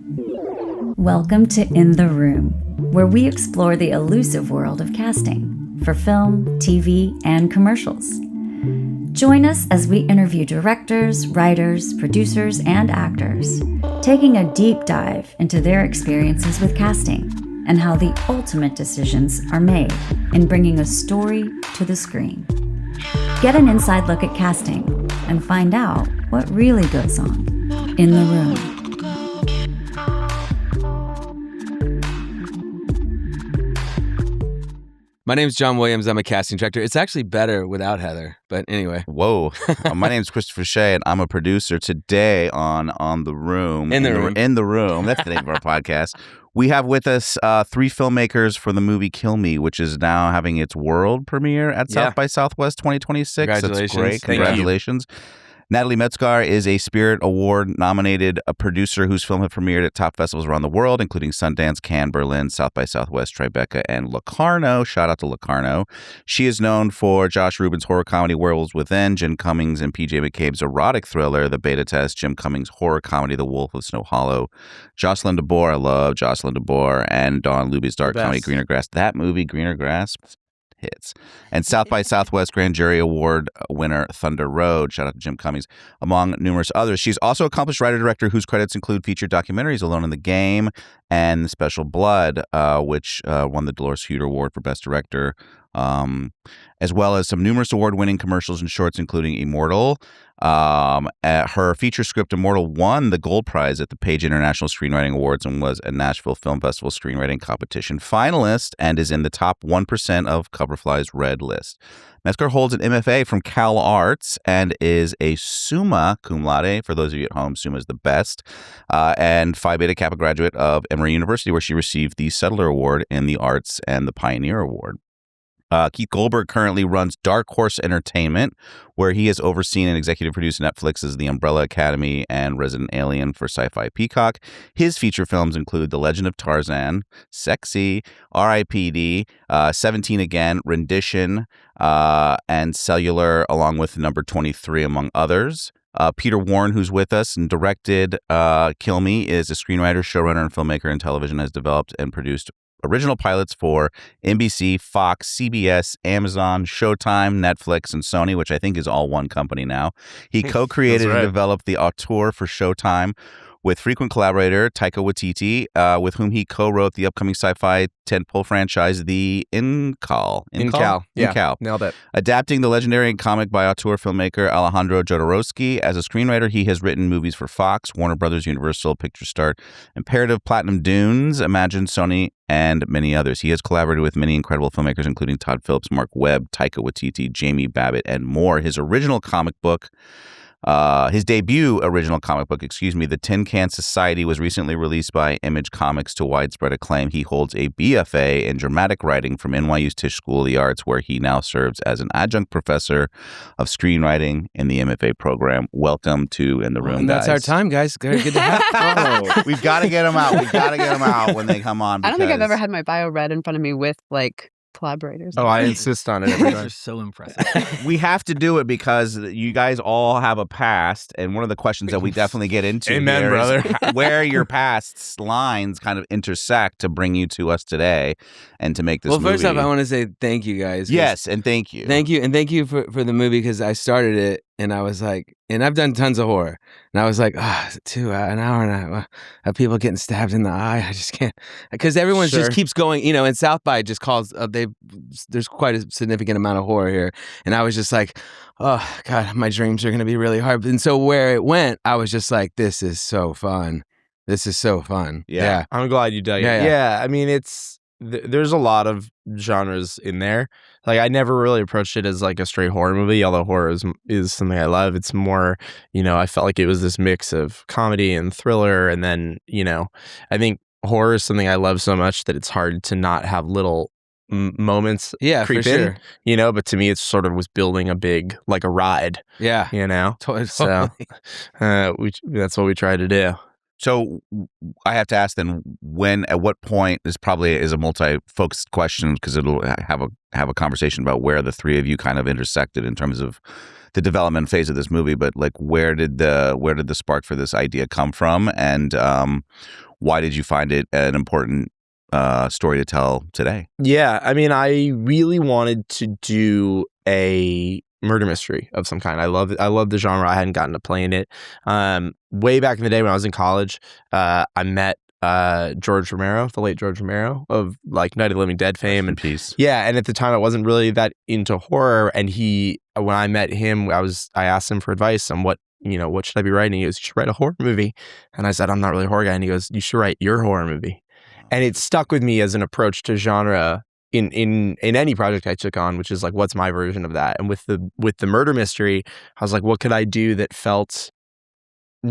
Welcome to In the Room, where we explore the elusive world of casting for film, TV, and commercials. Join us as we interview directors, writers, producers, and actors, taking a deep dive into their experiences with casting and how the ultimate decisions are made in bringing a story to the screen. Get an inside look at casting and find out what really goes on in the room. My name's John Williams. I'm a casting director. It's actually better without Heather, but anyway. Whoa. My name's Christopher Shea, and I'm a producer today on The Room. In the Room. That's the name of our podcast. We have with us three filmmakers for the movie Kill Me, which is now having its world premiere at South by Southwest 2026. Congratulations. That's great. Congratulations. Natalie Metzger is a Spirit Award-nominated producer whose film had premiered at top festivals around the world, including Sundance, Cannes, Berlin, South by Southwest, Tribeca, and Locarno. Shout out to Locarno. She is known for Josh Rubin's horror comedy Werewolves Within, Jim Cummings and PJ McCabe's erotic thriller The Beta Test, Jim Cummings' horror comedy The Wolf of Snow Hollow, Jocelyn DeBoer, I love Jocelyn DeBoer, and Dawn Luby's dark comedy Greener Grass. That movie, Greener Grass, hits. And South by Southwest Grand Jury Award winner Thunder Road, shout out to Jim Cummings, among numerous others. She's also an accomplished writer-director whose credits include feature documentaries Alone in the Game and Special Blood, which won the Dolores Huter Award for Best Director, as well as some numerous award-winning commercials and shorts, including Immortal. Her feature script Immortal won the Gold Prize at the Page International Screenwriting Awards and was a Nashville Film Festival screenwriting competition finalist and is in the top 1% of Coverfly's Red List. Metzger holds an MFA from Cal Arts and is a Summa Cum Laude. For those of you at home, Summa is the best. And Phi Beta Kappa graduate of Emory University, where she received the Settler Award in the Arts and the Pioneer Award. Keith Goldberg currently runs Dark Horse Entertainment, where he has overseen and executive produced Netflix's The Umbrella Academy and Resident Alien for Sci-Fi Peacock. His feature films include The Legend of Tarzan, Sexy, R.I.P.D., 17 Again, Rendition, and Cellular, along with Number 23, among others. Peter Warren, who's with us and directed Kill Me, is a screenwriter, showrunner, and filmmaker in television, has developed and produced original pilots for NBC, Fox, CBS, Amazon, Showtime, Netflix, and Sony, which I think is all one company now. He co-created and developed the auteur for Showtime with frequent collaborator Taika Waititi, with whom he co-wrote the upcoming sci-fi tentpole franchise, The Incal. Yeah, nailed it. Adapting the legendary comic by auteur filmmaker Alejandro Jodorowsky. As a screenwriter, he has written movies for Fox, Warner Brothers, Universal, Picture Start, Imperative, Platinum Dunes, Imagine, Sony, and many others. He has collaborated with many incredible filmmakers, including Todd Phillips, Mark Webb, Taika Waititi, Jamie Babbitt, and more. His original comic book, his debut original comic book, The Tin Can Society, was recently released by Image Comics to widespread acclaim. He holds a BFA in dramatic writing from NYU's Tisch School of the Arts, where he now serves as an adjunct professor of screenwriting in the MFA program. Welcome to In the Room, and guys. That's our time, guys. Good to have We've got to get them out. We've got to get them out when they come on. I don't think I've ever had my bio read in front of me with, collaborators. Oh, I insist on it every time. Those are so impressive. We have to do it because you guys all have a past, and one of the questions that we definitely get into Amen, here brother. is where your past's lines kind of intersect to bring you to us today and to make this movie. Well, first off, I want to say thank you, guys. Yes, and thank you. Thank you, and thank you for the movie, because I started it, and I was like, and I've done tons of horror, and I was like, an hour and a half of people getting stabbed in the eye. I just can't, because everyone just keeps going, and South by just calls, there's quite a significant amount of horror here, and I was just like, oh God, my dreams are going to be really hard. And so where it went, I was just like, this is so fun. This is so fun. Yeah. I'm glad you dug it. Yeah. I mean, there's a lot of genres in there. I never really approached it as a straight horror movie, although horror is something I love. It's more, I felt like it was this mix of comedy and thriller. And then, I think horror is something I love so much that it's hard to not have little moments creep in, but to me it sort of was building a big, a ride. Yeah. Totally. So that's what we tried to do. So I have to ask then, at what point, this probably is a multi-focused question because it'll have a conversation about where the three of you kind of intersected in terms of the development phase of this movie, but like where did the spark for this idea come from, and why did you find it an important story to tell today? Yeah, I mean, I really wanted to do a murder mystery of some kind. I love the genre. I hadn't gotten to play in it. Way back in the day when I was in college, I met George Romero, the late George Romero of like Night of the Living Dead fame. Rest in peace. Yeah, and at the time I wasn't really that into horror. And when I met him, I asked him for advice on what should I be writing. He goes, "You should write a horror movie." And I said, "I'm not really a horror guy." And he goes, "You should write your horror movie." And it stuck with me as an approach to genre in any project I took on, which is like, what's my version of that? And with the murder mystery, I was like, what could I do that felt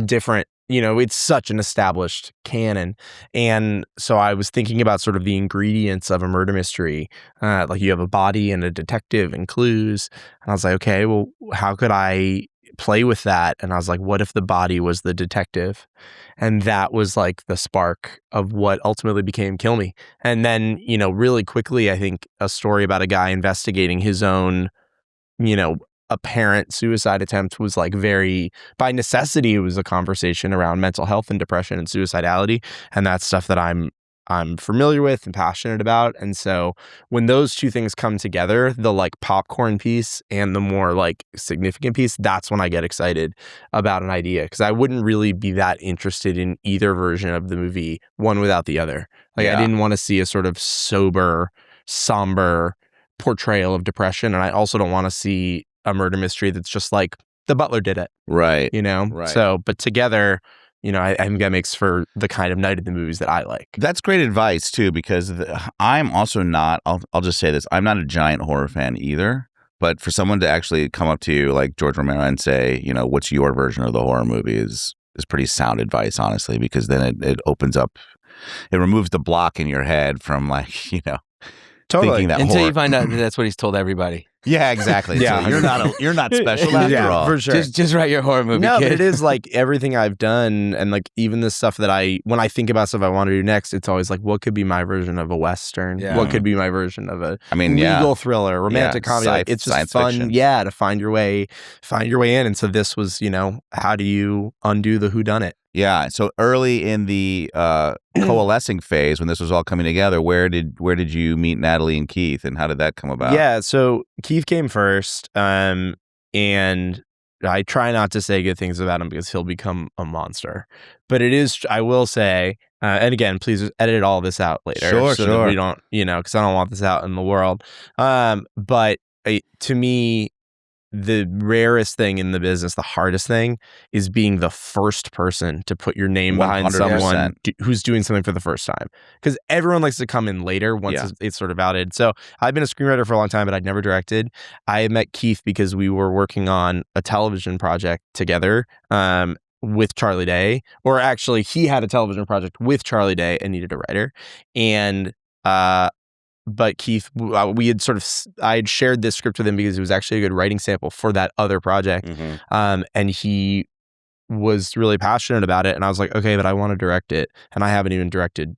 different? It's such an established canon. And so I was thinking about sort of the ingredients of a murder mystery. Like you have a body and a detective and clues. And I was like, okay, well, how could I play with that? And I was like, what if the body was the detective? And that was like the spark of what ultimately became Kill Me. And then, really quickly, I think a story about a guy investigating his own, apparent suicide attempt was like very, by necessity, it was a conversation around mental health and depression and suicidality. And that's stuff that I'm familiar with and passionate about. And so when those two things come together, the like popcorn piece and the more like significant piece, that's when I get excited about an idea, because I wouldn't really be that interested in either version of the movie, one without the other. Like I didn't want to see a sort of sober, somber portrayal of depression. And I also don't want to see a murder mystery that's just like the butler did it. Right. Right. So, but together, I think that makes for the kind of night of the movies that I like. That's great advice, too, because I'm also not, I'll just say this, I'm not a giant horror fan either. But for someone to actually come up to you like George Romero and say, what's your version of the horror movie is pretty sound advice, honestly, because then it opens up, it removes the block in your head from like, Totally. thinking that Until horror. you find out that that's what he's told everybody. Yeah, exactly. Yeah. So you're not special after all. For sure. Just write your horror movie, No, kid. but it is like everything I've done, and like even the stuff that when I think about stuff I want to do next, it's always like, what could be my version of a Western? Yeah. What could be my version of a yeah. legal thriller, romantic comedy? Like, it's just fun, fiction. to find your way in. And so this was, how do you undo the whodunit? Yeah. So early in the coalescing phase, when this was all coming together, where did you meet Natalie and Keith, and how did that come about? Yeah. So Keith came first, and I try not to say good things about him because he'll become a monster. But it is, I will say, and again, please edit all this out later. Sure. That we don't, because I don't want this out in the world. But to me, the rarest thing in the business, the hardest thing, is being the first person to put your name behind 100%. someone who's doing something for the first time. Because everyone likes to come in later once it's sort of outed. So I've been a screenwriter for a long time, but I'd never directed. I met Keith because we were working on a television project together with Charlie Day. Or actually, he had a television project with Charlie Day and needed a writer. And but Keith, I had shared this script with him because it was actually a good writing sample for that other project. Mm-hmm. And he was really passionate about it. And I was like, okay, but I want to direct it. And I haven't even directed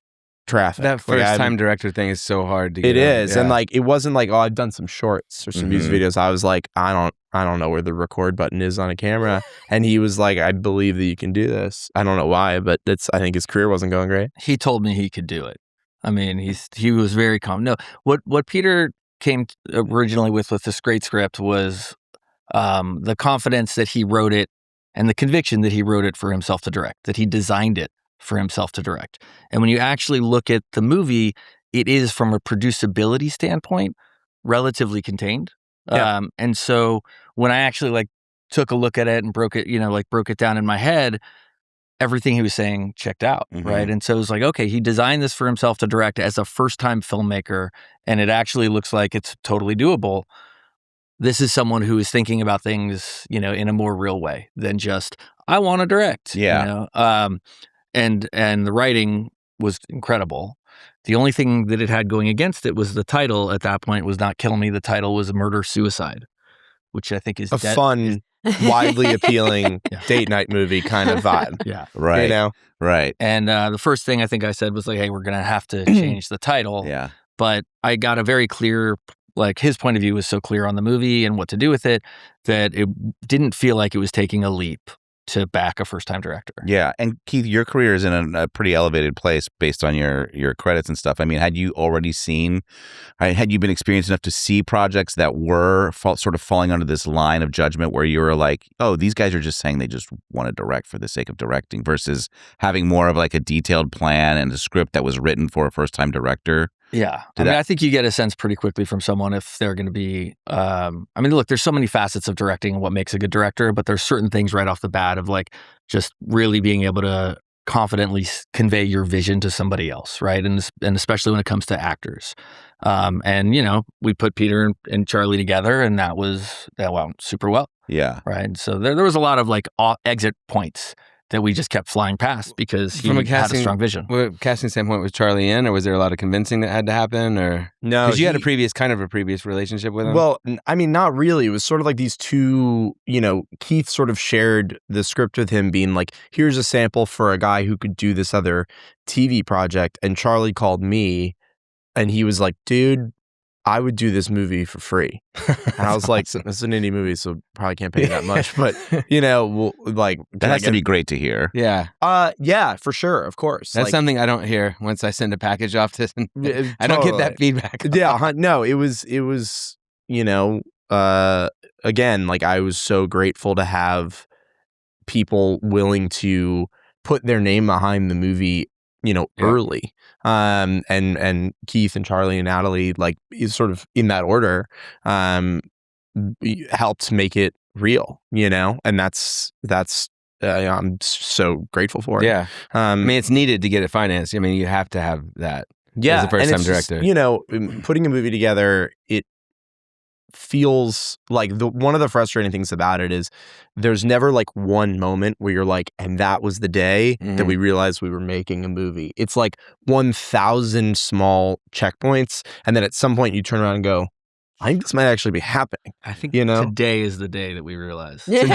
Traffic. That first time director thing is so hard to get. It is. Yeah. And like, it wasn't like, oh, I've done some shorts or some music videos. I was like, I don't know where the record button is on a camera. And he was like, I believe that you can do this. I don't know why, but I think his career wasn't going great. He told me he could do it. I mean, he was very calm. No, what Peter came originally with this great script was the confidence that he wrote it and the conviction that he wrote it for himself to direct, that he designed it for himself to direct. And when you actually look at the movie, it is, from a producibility standpoint, relatively contained. Yeah. And so when I actually took a look at it and broke it down in my head, everything he was saying checked out, right? And so it was like, okay, he designed this for himself to direct as a first-time filmmaker, and it actually looks like it's totally doable. This is someone who is thinking about things, in a more real way than just, I want to direct. Yeah. And the writing was incredible. The only thing that it had going against it was the title at that point was not Kill Me. The title was Murder Suicide, which I think is fun widely appealing date night movie kind of vibe. Yeah. Right. You know? Right. And the first thing I think I said was like, hey, we're going to have to change the title. Yeah. But I got a very clear, like his point of view was so clear on the movie and what to do with it that it didn't feel like it was taking a leap to back a first-time director. Yeah. And Keith, your career is in a pretty elevated place based on your credits and stuff. I mean, had you been experienced enough to see projects that were sort of falling under this line of judgment where you were like, oh, these guys are just saying they just want to direct for the sake of directing versus having more of like a detailed plan and a script that was written for a first-time director? Yeah. I think you get a sense pretty quickly from someone if they're going to be, look, there's so many facets of directing and what makes a good director, but there's certain things right off the bat of like just really being able to confidently convey your vision to somebody else, right? And especially when it comes to actors. And, we put Peter and Charlie together and that went super well. Yeah. Right. So there was a lot of like exit points that we just kept flying past because he had a strong vision. Casting standpoint, was Charlie in, or was there a lot of convincing that had to happen? Or no, because you had a previous relationship with him. Well, I mean, not really. It was sort of like these two. Keith sort of shared the script with him, being like, "Here's a sample for a guy who could do this other TV project," and Charlie called me, and he was like, "Dude, I would do this movie for free." And I was like, "This is an indie movie, so probably can't pay that much." But that has to be great to hear. Yeah. Yeah, for sure, of course. That's something I don't hear once I send a package off to. I don't get that feedback. Yeah, no, it was. Again, like I was so grateful to have people willing to put their name behind the movie. Early. And Keith and Charlie and Natalie, like, is sort of in that order, helped make it real, and that's I'm so grateful for it. Yeah. It's needed to get it financed. You have to have that. Yeah. As a first-time director. Just, putting a movie together, it feels like one of the frustrating things about it is there's never like one moment where you're like, and that was the day that we realized we were making a movie. It's like 1,000 small checkpoints, and then at some point you turn around and go, I think this might actually be happening. I think today is the day that we realize. If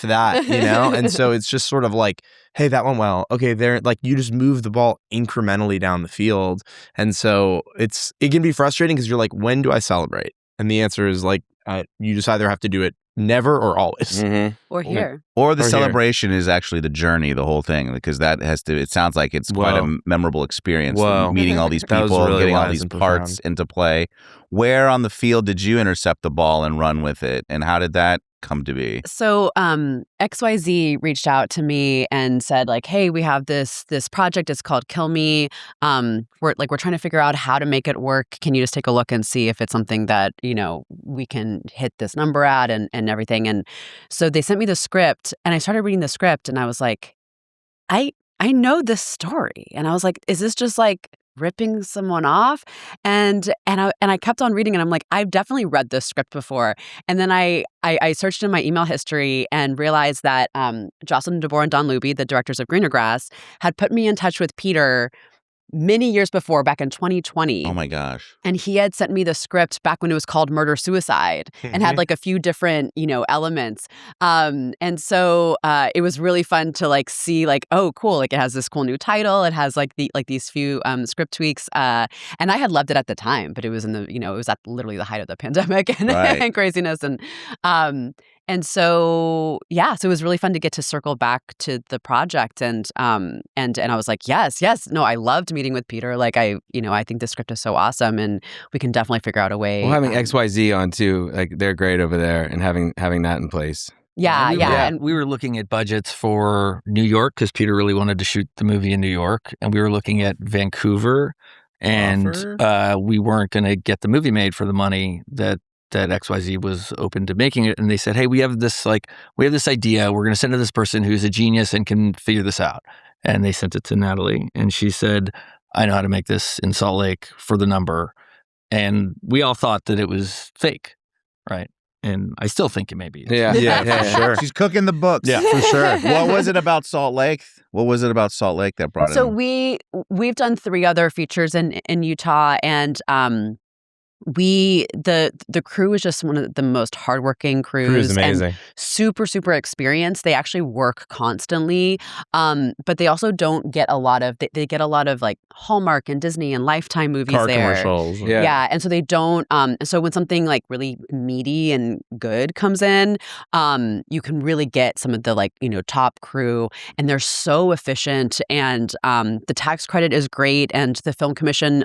that, and so it's just sort of like, hey, that went well. Okay, there, like you just move the ball incrementally down the field. And so it can be frustrating because you're like, when do I celebrate? And the answer is like, you just either have to do it never or always. Or here. Or the celebration is actually the journey, the whole thing, because it sounds like it's quite a memorable experience. Meeting all these people, really getting all these parts into play. Where on the field did you intercept the ball and run with it? And how did that come to be? So XYZ reached out to me and said like, hey, we have this project. It's called Kill Me. We're trying to figure out how to make it work. Can you just take a look and see if it's something that, we can hit this number at and everything. And so they sent me the script and I started reading the script and I was like, I know this story. And I was like, is this just like ripping someone off? And I kept on reading and I'm like, I've definitely read this script before. And then I searched in my email history and realized that Jocelyn DeBoer and Don Luby, the directors of Greener Grass, had put me in touch with Peter many years before, back in 2020. Oh my gosh. And he had sent me the script back when it was called Murder Suicide and had like a few different, elements. And so it was really fun to like see like, oh, cool. Like it has this cool new title. It has like these few script tweaks. And I had loved it at the time, but it was it was at literally the height of the pandemic and, and craziness. And so, yeah, so it was really fun to get to circle back to the project. And I was like, yes. No, I loved meeting with Peter. Like, I think the script is so awesome and we can definitely figure out a way. Well, having XYZ on too, like they're great over there and having that in place. Yeah. And we were looking at budgets for New York because Peter really wanted to shoot the movie in New York. And we were looking at Vancouver and we weren't going to get the movie made for the money that XYZ was open to making it. And they said, hey, we have this idea. We're going to send it to this person who's a genius and can figure this out. And they sent it to Natalie. And she said, I know how to make this in Salt Lake for the number. And we all thought that it was fake, right? And I still think it may be. Yeah, sure. She's cooking the books. Yeah, for sure. What was it about Salt Lake? That brought it in? So we've done 3 other features in Utah, and the crew is just one of the most hardworking crews. Crew's amazing. And super, super experienced. They actually work constantly, but they also don't get a lot of, they get a lot of like Hallmark and Disney and Lifetime movies Car there. commercials. Yeah. And so they don't, so when something like really meaty and good comes in, you can really get some of the like, top crew, and they're so efficient, and the tax credit is great, and the Film Commission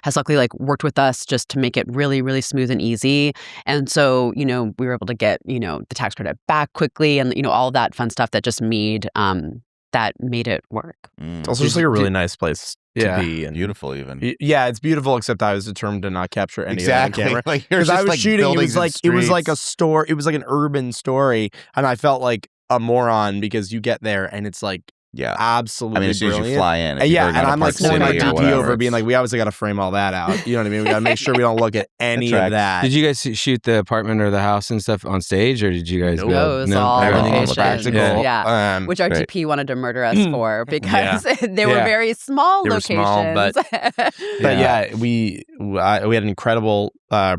has luckily like worked with us just to make it really, really smooth and easy. And so, we were able to get, the tax credit back quickly, and, all of that fun stuff that just made it work. It's also just like a really nice place to be. And beautiful even. Yeah, it's beautiful, except I was determined to not capture any of that on camera. Like, because I was shooting, it was like a store, it was like an urban story, and I felt like a moron because you get there and it's like absolutely as soon as you fly in. And I'm like pulling my DP over, being like, we obviously got to frame all that out. You know what I mean? We got to make sure we don't look at any of that. Did you guys shoot the apartment or the house and stuff on stage, or did you guys? No, it was all everything was locations. practical. Yeah, which our DP wanted to murder us for because they were very small locations. Small, but we had an incredible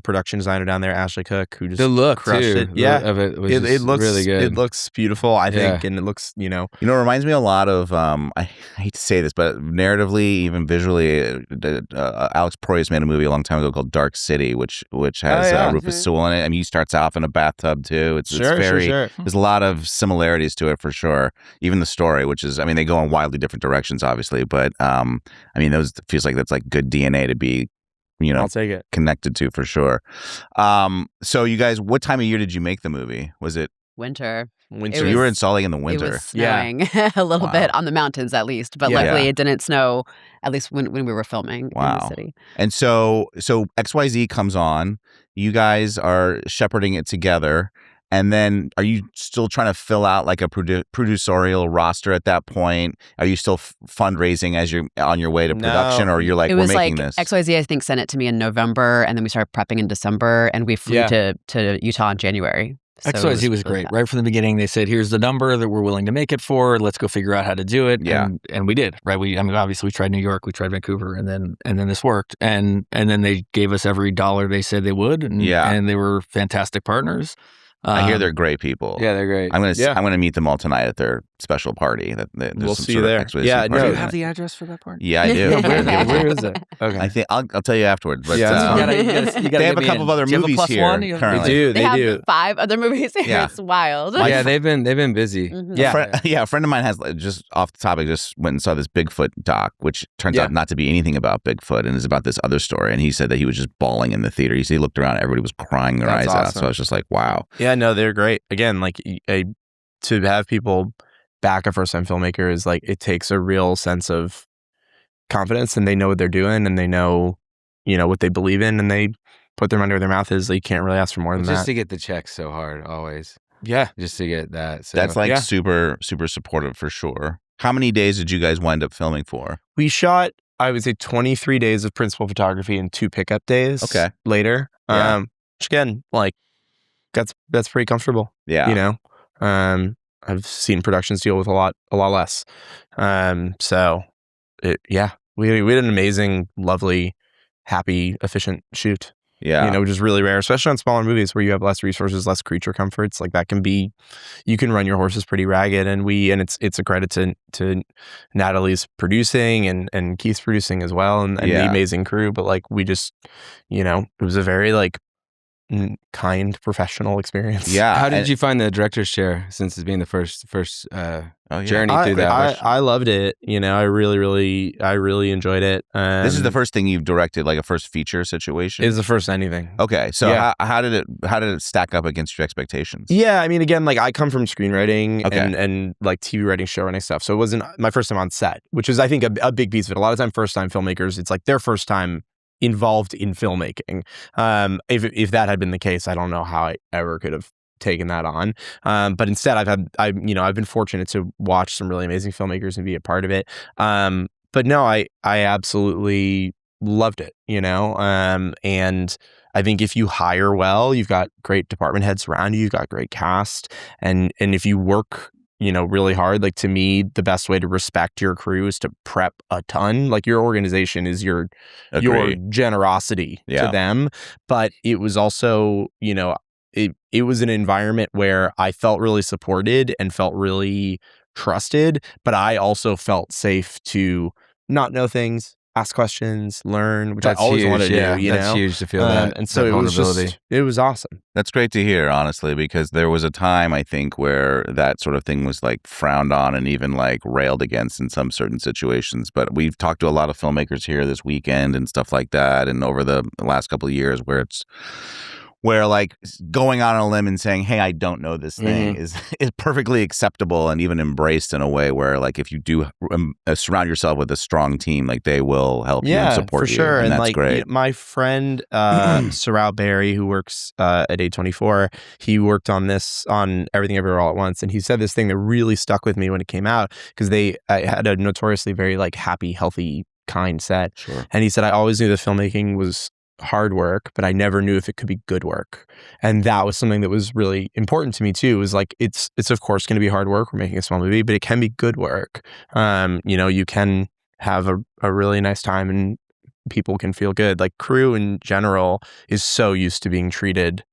production designer down there, Ashley Cook, who just the look crushed too, it. Yeah, of it was it looks really good. It looks beautiful, I think, and it looks it reminds me a lot of I hate to say this, but narratively, even visually, Alex Proyas made a movie a long time ago called Dark City, which has Rufus Sewell in it. I mean, he starts off in a bathtub too. It's very there's a lot of similarities to it for sure. Even the story, which is, I mean, they go in wildly different directions, obviously, but I mean, those feels like that's like good DNA to be. I'll take it. Connected to for sure. So you guys, what time of year did you make the movie? Was it winter? So you were in Salt Lake in the winter. It was snowing a little bit on the mountains at least, but luckily it didn't snow, at least when we were filming in the city. And so XYZ comes on. You guys are shepherding it together. And then are you still trying to fill out like a producerial roster at that point? Are you still fundraising as you're on your way to production, or you're like, we're making this? XYZ, I think, sent it to me in November, and then we started prepping in December, and we flew to Utah in January. So XYZ was great. Right from the beginning, they said, here's the number that we're willing to make it for. Let's go figure out how to do it. Yeah. And we did, right? Obviously we tried New York, we tried Vancouver, and then this worked. And then they gave us every dollar they said they would. And they were fantastic partners. I hear they're great people. Yeah, they're great. I'm gonna meet them all tonight at their special party. We'll see you there. Yeah, do you have the address for that party? Yeah, I do. Where is it? Okay, I think I'll tell you afterwards. But you gotta they have a couple of other movies here. Currently. They do. 5 other movies here. Yeah. It's wild. Yeah, they've been busy. Mm-hmm. A friend of mine has, just off the topic, just went and saw this Bigfoot doc, which turns out not to be anything about Bigfoot, and is about this other story. And he said that he was just bawling in the theater. He looked around, everybody was crying their eyes out. So I was just like, wow. Yeah, no, they're great. Again, like to have people back a first-time filmmaker is like, it takes a real sense of confidence, and they know what they're doing, and they know, what they believe in, and they put their money where their mouth is. Like, you can't really ask for more than that. Just to get the checks so hard, always. Yeah. Just to get that. So. That's like super, super supportive for sure. How many days did you guys wind up filming for? We shot, I would say, 23 days of principal photography and 2 pickup days later. Yeah. Which again, like, that's pretty comfortable. Yeah. I've seen productions deal with a lot less. So we had an amazing, lovely, happy, efficient shoot. Yeah. Which is really rare, especially on smaller movies where you have less resources, less creature comforts. Like, that can be, you can run your horses pretty ragged, and it's a credit to Natalie's producing and Keith's producing as well, and the amazing crew. But like, we just, it was a very like kind, professional experience. Yeah. How did you find the director's chair, since it's being the first journey through that? I loved it. I really enjoyed it. This is the first thing you've directed, like a first feature situation? It's the first anything. Okay. So how did it stack up against your expectations? Yeah, I mean, again, like, I come from screenwriting and like TV writing, show running stuff. So it wasn't my first time on set, which is, I think, a big piece of it. A lot of time, first time filmmakers, it's like their first time involved in filmmaking. If that had been the case, I don't know how I ever could have taken that on. But instead, I've been fortunate to watch some really amazing filmmakers and be a part of it. But no, I absolutely loved it, and I think if you hire well, you've got great department heads around you, you've got great cast, and if you work really hard. Like, to me, the best way to respect your crew is to prep a ton. Like, your organization is your generosity to them. But it was also, it was an environment where I felt really supported and felt really trusted, but I also felt safe to not know things, ask questions, learn, which I always want to do. That's huge to feel that. And so it was awesome. That's great to hear, honestly, because there was a time, I think, where that sort of thing was like frowned on and even like railed against in some certain situations. But we've talked to a lot of filmmakers here this weekend and stuff like that, and over the last couple of years where like going on a limb and saying, hey, I don't know this thing is perfectly acceptable and even embraced in a way where like if you do surround yourself with a strong team, like they will help you and support you. For sure. And that's like great. My friend Sorrel Berry, who works at A24, he worked on Everything Everywhere All at Once, and he said this thing that really stuck with me when it came out, because they had a notoriously very like happy, healthy, kind set. Sure. And he said, I always knew that filmmaking was hard work, but I never knew if it could be good work. And that was something that was really important to me too. Was like, it's of course going to be hard work. We're making a small movie, but it can be good work. You can have a really nice time and people can feel good. Like, crew in general is so used to being treated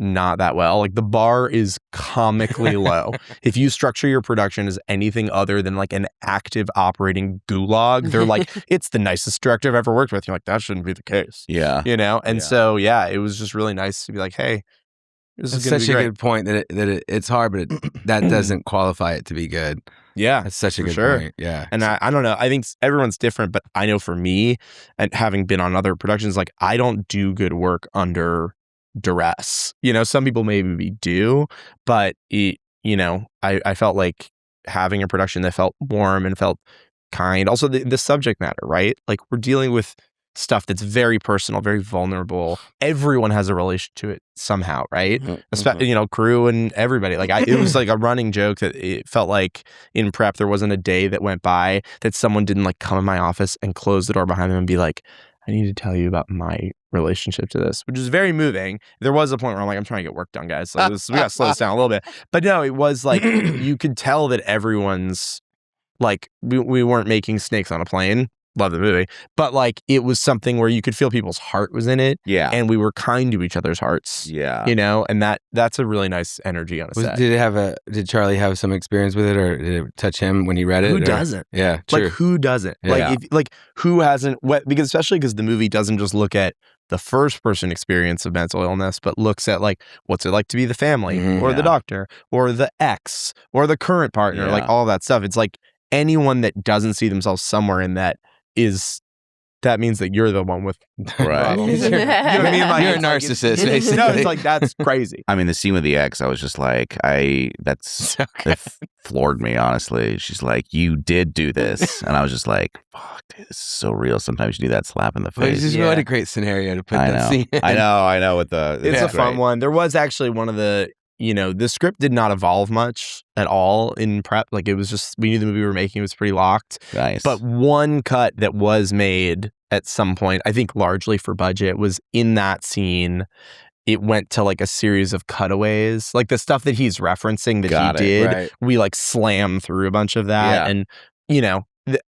not that well. Like, the bar is comically low. If you structure your production as anything other than like an active operating gulag, they're like, it's the nicest director I've ever worked with. You're like, that shouldn't be the case. Yeah. And so it was just really nice to be like, hey, this is such a great. good point that it's hard, but that doesn't qualify it to be good. Yeah, that's such a good point. Yeah. And I don't know. I think everyone's different, but I know for me, and having been on other productions, like, I don't do good work under duress. Some people maybe do, but I felt like having a production that felt warm and felt kind. Also, the subject matter, right? Like, we're dealing with stuff that's very personal, very vulnerable. Everyone has a relation to it somehow, right? Crew and everybody. Like, it was like a running joke that it felt like in prep there wasn't a day that went by that someone didn't like come in my office and close the door behind them and be like, I need to tell you about my relationship to this, which is very moving. There was a point where I'm like, I'm trying to get work done, guys. So we got to slow this down a little bit. But no, it was like, you could tell that everyone's like, we weren't making Snakes on a Plane. Love the movie. But like, it was something where you could feel people's heart was in it. Yeah. And we were kind to each other's hearts. Yeah. And that's a really nice energy on a set. Did Charlie have some experience with it, or did it touch him when he read it? Who doesn't? Yeah. True. Like, who doesn't? Yeah. Who hasn't? Especially because the movie doesn't just look at the first person experience of mental illness, but looks at like, what's it like to be the family or the doctor or the ex or the current partner, like all that stuff. It's like, anyone that doesn't see themselves somewhere in that that means that you're the one with problems. You know what I mean? Like, you're a narcissist, basically. No, it's like, that's crazy. I mean, the scene with the ex, I was just like, that floored me, honestly. She's like, you did do this. And I was just like, fuck, dude, this is so real. Sometimes you need that slap in the face. It's just what a great scenario to put that scene in. I know. It's a fun one. There was actually one of the, the script did not evolve much at all in prep. Like, it was just, we knew the movie we were making was pretty locked. Nice. But one cut that was made at some point, I think largely for budget, was in that scene. It went to like a series of cutaways, like the stuff that he's referencing that he did. Right. We like slammed through a bunch of that. And,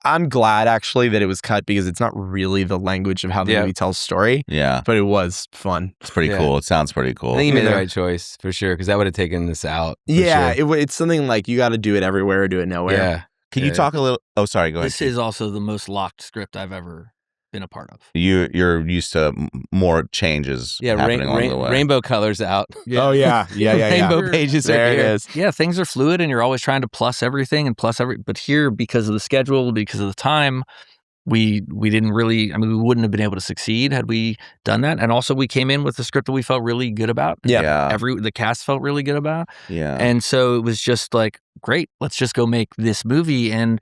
I'm glad actually that it was cut, because it's not really the language of how the movie tells story. Yeah. But it was fun. It's pretty cool. It sounds pretty cool. I think you made the right choice for sure, because I would have taken this out. Yeah. Sure. It's something like, you got to do it everywhere or do it nowhere. Yeah. Can you talk a little? Oh, sorry. Go ahead. This is also the most locked script I've ever been a part of. You're used to more changes happening along the way. Rainbow colors out. Yeah. Oh, yeah. Rainbow pages there it is. Yeah, things are fluid and you're always trying to plus everything and but here, because of the schedule, because of the time, we didn't really, we wouldn't have been able to succeed had we done that. And also, we came in with a script that we felt really good about. Yeah. The cast felt really good about. Yeah. And so it was just like, great, let's just go make this movie. And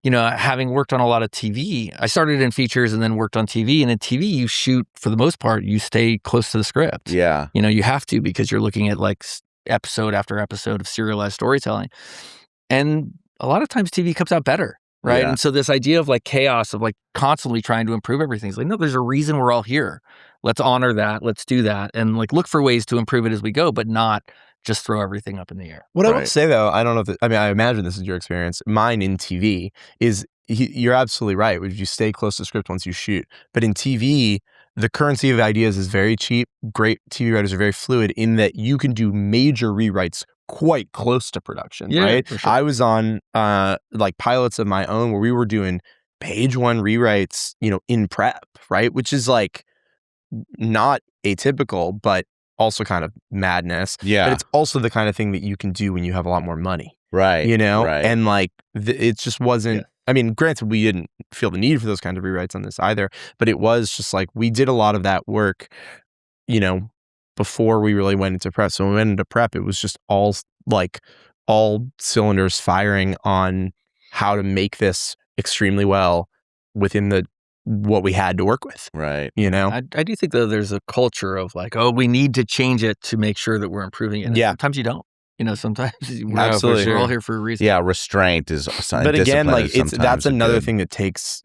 having worked on a lot of TV, I started in features and then worked on TV. And in TV, you shoot, for the most part, you stay close to the script. Yeah. You have to, because you're looking at like episode after episode of serialized storytelling. And a lot of times TV comes out better, right? Yeah. And so this idea of like chaos, of like constantly trying to improve everything, is like, no, there's a reason we're all here. Let's honor that. Let's do that. And like look for ways to improve it as we go, but not just throw everything up in the air. What I would say though, I don't know if I imagine this is your experience. Mine in TV is you're absolutely right. Would you stay close to script once you shoot? But in TV, the currency of ideas is very cheap. Great TV writers are very fluid in that you can do major rewrites quite close to production, right? For sure. I was on like pilots of my own where we were doing page 1 rewrites, in prep, right? Which is like not atypical, but also kind of madness. Yeah. But it's also the kind of thing that you can do when you have a lot more money. Right. Right. And like it just wasn't, I mean, granted, we didn't feel the need for those kinds of rewrites on this either, but it was just like we did a lot of that work, before we really went into prep. So when we went into prep, it was just all cylinders firing on how to make this extremely well within what we had to work with. Right. I do think though there's a culture of like, oh, we need to change it to make sure that we're improving it. And sometimes you don't. Sometimes we're all here for a reason. Yeah, restraint is. But again, like that's another thing that takes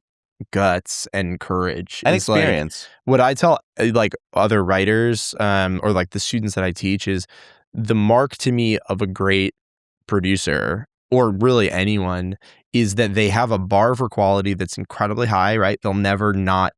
guts and courage and experience. Like, what I tell like other writers or like the students that I teach is the mark to me of a great producer or really anyone is that they have a bar for quality that's incredibly high, right? They'll never not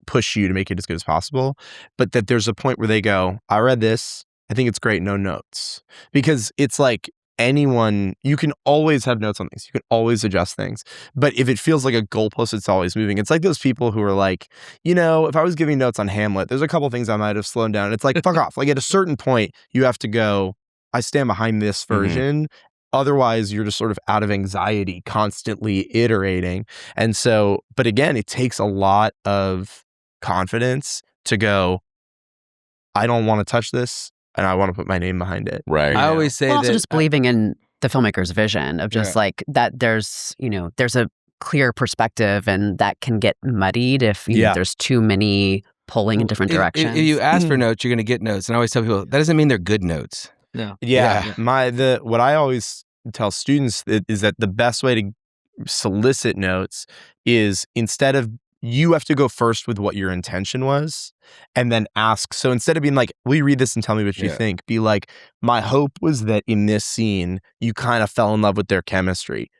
push you to make it as good as possible, but that there's a point where they go, I read this, I think it's great, no notes. Because it's like anyone, you can always have notes on things. You can always adjust things. But if it feels like a goalpost, it's always moving. It's like those people who are like, if I was giving notes on Hamlet, there's a couple things I might have slowed down. It's like, fuck off. Like at a certain point, you have to go, I stand behind this version. Mm-hmm. Otherwise, you're just sort of out of anxiety, constantly iterating. And so, but again, it takes a lot of confidence to go, I don't want to touch this. And I want to put my name behind it. Right. I always say also that just believing in the filmmaker's vision of just like that there's a clear perspective and that can get muddied if there's too many pulling in different directions. If you ask for notes, you're going to get notes. And I always tell people that doesn't mean they're good notes. No. Yeah. What I always tell students is that the best way to solicit notes is instead of you have to go first with what your intention was and then ask. So instead of being like, will you read this and tell me what you think? Be like, my hope was that in this scene, you kind of fell in love with their chemistry.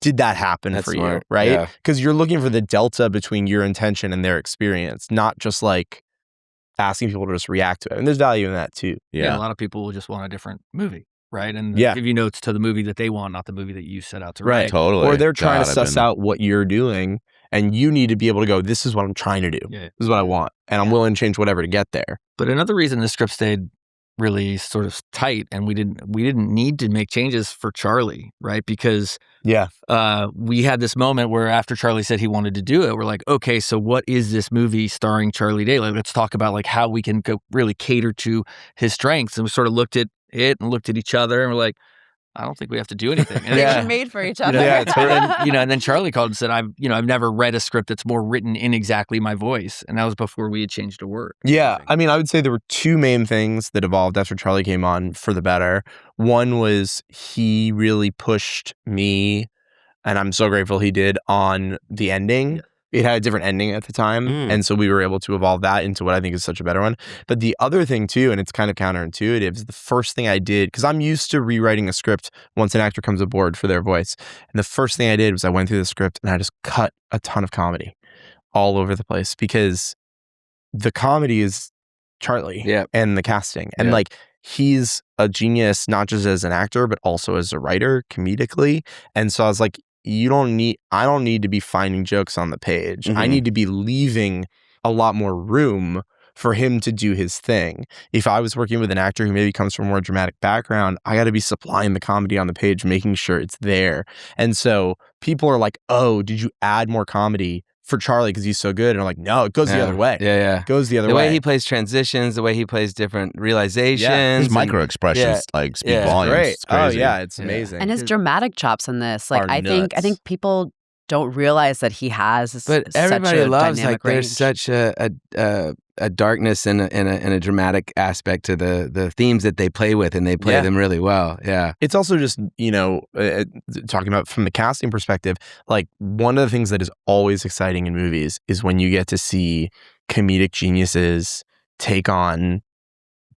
Did that happen for you? Right? Because you're looking for the delta between your intention and their experience, not just like asking people to just react to it. And there's value in that too. Yeah. A lot of people will just want a different movie. Right. And give you notes to the movie that they want, not the movie that you set out to write. Right. Totally. Or they're trying to suss out what you're doing. And you need to be able to go, this is what I'm trying to do. Yeah. This is what I want. And I'm willing to change whatever to get there. But another reason the script stayed really sort of tight and we didn't need to make changes for Charlie, right? Because we had this moment where after Charlie said he wanted to do it, we're like, okay, so what is this movie starring Charlie Day? Like, let's talk about like how we can really cater to his strengths. And we sort of looked at it and looked at each other and we're like, I don't think we have to do anything. And They're made for each other. And then Charlie called and said, I've never read a script that's more written in exactly my voice. And that was before we had changed a word. Yeah. I mean, I would say there were two main things that evolved after Charlie came on for the better. One was he really pushed me, and I'm so grateful he did, on the ending. Yeah. It had a different ending at the time. And so we were able to evolve that into what I think is such a better one. But the other thing too, and it's kind of counterintuitive, is the first thing I did, because I'm used to rewriting a script once an actor comes aboard for their voice. And the first thing I did was I went through the script and I just cut a ton of comedy all over the place because the comedy is Charlie and the casting. And like, he's a genius, not just as an actor, but also as a writer comedically. And so I was like, I don't need to be finding jokes on the page. I need to be leaving a lot more room for him to do his thing. If I was working with an actor who maybe comes from a more dramatic background, I got to be supplying the comedy on the page, making sure it's there. And so people are like, oh, did you add more comedy for Charlie because he's so good? And I'm like, no, it goes the other way. It goes the other way. The way he plays transitions, the way he plays different realizations. His micro expressions like speak volumes. Great. It's crazy. Oh yeah, it's amazing. And his dramatic chops in this, like I think people don't realize that he has. But everybody such a loves dynamic like range. there's such a darkness and a dramatic aspect to the themes that they play with, and they play them really well. Yeah. It's also just, talking about from the casting perspective, like one of the things that is always exciting in movies is when you get to see comedic geniuses take on